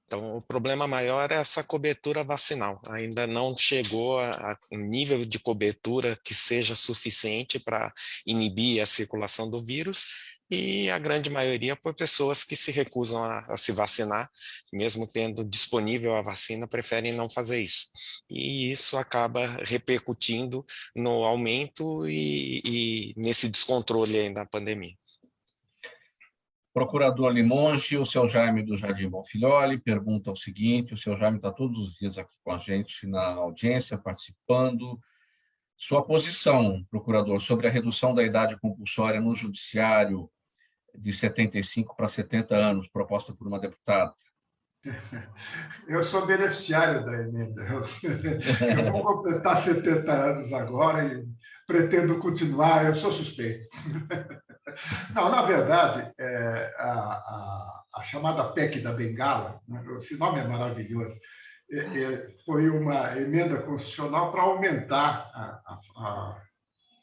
Então, o problema maior é essa cobertura vacinal. Ainda não chegou a um nível de cobertura que seja suficiente para inibir a circulação do vírus, e a grande maioria por pessoas que se recusam a se vacinar, mesmo tendo disponível a vacina, preferem não fazer isso. E isso acaba repercutindo no aumento e nesse descontrole aí da pandemia. Procurador Limonge, o seu Jaime do Jardim Bonfilholi pergunta o seguinte, o seu Jaime está todos os dias aqui com a gente na audiência, participando. Sua posição, procurador, sobre a redução da idade compulsória no judiciário de 75 para 70 anos, proposta por uma deputada. Eu sou beneficiário da emenda. Eu vou completar 70 anos agora e pretendo continuar, eu sou suspeito. Não, na verdade, a chamada PEC da Bengala, esse nome é maravilhoso, foi uma emenda constitucional para aumentar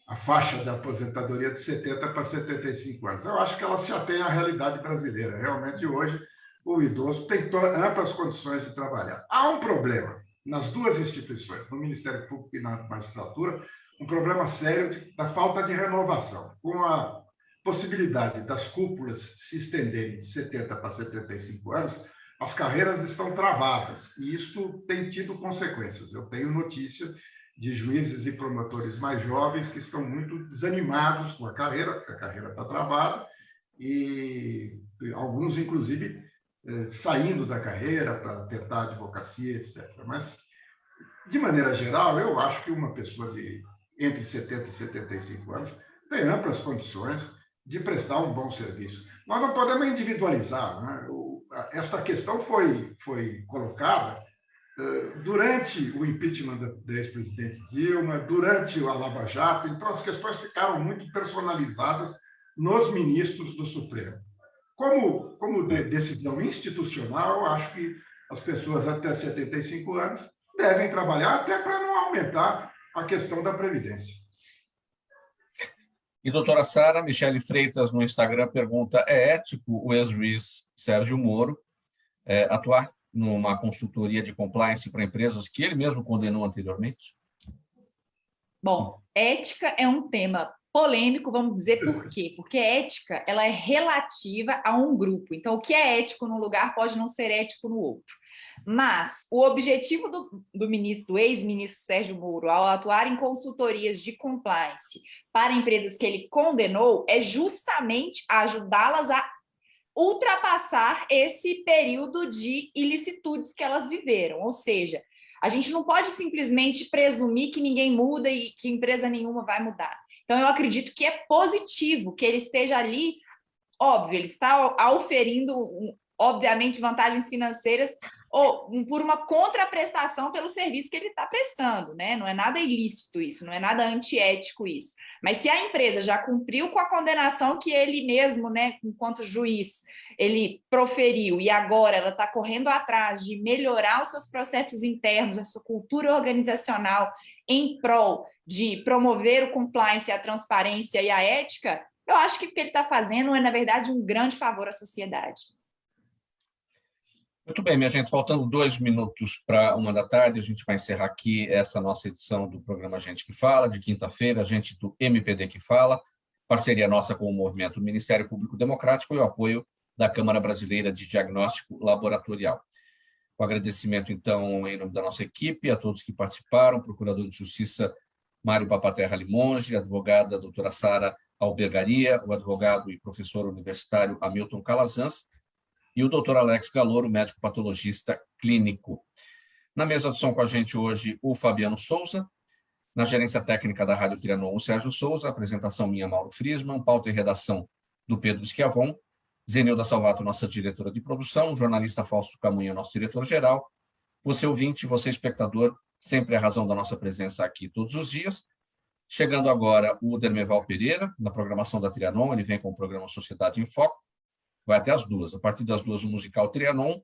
a faixa da aposentadoria de 70 para 75 anos. Eu acho que ela se atém à realidade brasileira. Realmente, hoje, o idoso tem amplas condições de trabalhar. Há um problema nas duas instituições, no Ministério Público e na magistratura, um problema sério da falta de renovação. Com a possibilidade das cúpulas se estenderem de 70 para 75 anos, as carreiras estão travadas, e isto tem tido consequências. Eu tenho notícia de juízes e promotores mais jovens que estão muito desanimados com a carreira, porque a carreira está travada, e alguns, inclusive, saindo da carreira para tentar advocacia, etc. Mas, de maneira geral, eu acho que uma pessoa de entre 70 e 75 anos tem amplas condições de prestar um bom serviço. Nós não podemos individualizar, né? Esta questão foi colocada durante o impeachment da ex-presidente Dilma, durante a Lava Jato, então as questões ficaram muito personalizadas nos ministros do Supremo. Como decisão institucional, eu acho que as pessoas até 75 anos devem trabalhar até para não aumentar a questão da Previdência. E, doutora Sara, Michele Freitas, no Instagram, pergunta: é ético o ex-juiz Sérgio Moro atuar numa consultoria de compliance para empresas que ele mesmo condenou anteriormente? Bom, ética é um tema polêmico, vamos dizer por quê? Porque ética ela é relativa a um grupo. Então, o que é ético num lugar pode não ser ético no outro. Mas o objetivo do ex-ministro Sérgio Moro, ao atuar em consultorias de compliance para empresas que ele condenou, é justamente ajudá-las a ultrapassar esse período de ilicitudes que elas viveram. Ou seja, a gente não pode simplesmente presumir que ninguém muda e que empresa nenhuma vai mudar. Então, eu acredito que é positivo que ele esteja ali. Óbvio, ele está auferindo, obviamente, vantagens financeiras ou por uma contraprestação pelo serviço que ele está prestando, né? Não é nada ilícito isso, não é nada antiético isso. Mas se a empresa já cumpriu com a condenação que ele mesmo, né, enquanto juiz, ele proferiu, e agora ela está correndo atrás de melhorar os seus processos internos, a sua cultura organizacional em prol de promover o compliance, a transparência e a ética, eu acho que o que ele está fazendo é, na verdade, um grande favor à sociedade. Muito bem, minha gente, faltando 2 minutos para 13h, a gente vai encerrar aqui essa nossa edição do programa Gente que Fala, de quinta-feira, a gente do MPD que Fala, parceria nossa com o Movimento Ministério Público Democrático e o apoio da Câmara Brasileira de Diagnóstico Laboratorial. Com agradecimento, então, em nome da nossa equipe, a todos que participaram, Procurador de Justiça Mário Papaterra Limonge, a advogada doutora Sara Albergaria, o advogado e professor universitário Hamilton Calazans, e o doutor Alex Galouro, médico patologista clínico. Na mesa de som com a gente hoje, o Fabiano Souza, na gerência técnica da Rádio Trianon, o Sérgio Souza, apresentação minha, Mauro Friesman, pauta e redação do Pedro Schiavon, Zenilda Salvato, nossa diretora de produção, o jornalista Fausto Camunha, nosso diretor-geral, você ouvinte, você espectador, sempre a razão da nossa presença aqui todos os dias. Chegando agora o Dermeval Pereira, na programação da Trianon, ele vem com o programa Sociedade em Foco, vai até as 2h. A partir das 2h, o musical Trianon,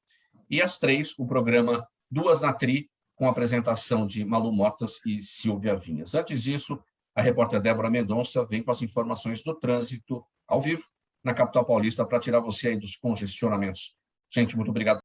e às 3h, o programa Duas na Tri, com a apresentação de Malu Motas e Silvia Vinhas. Antes disso, a repórter Débora Mendonça vem com as informações do trânsito ao vivo na capital paulista para tirar você aí dos congestionamentos. Gente, muito obrigado.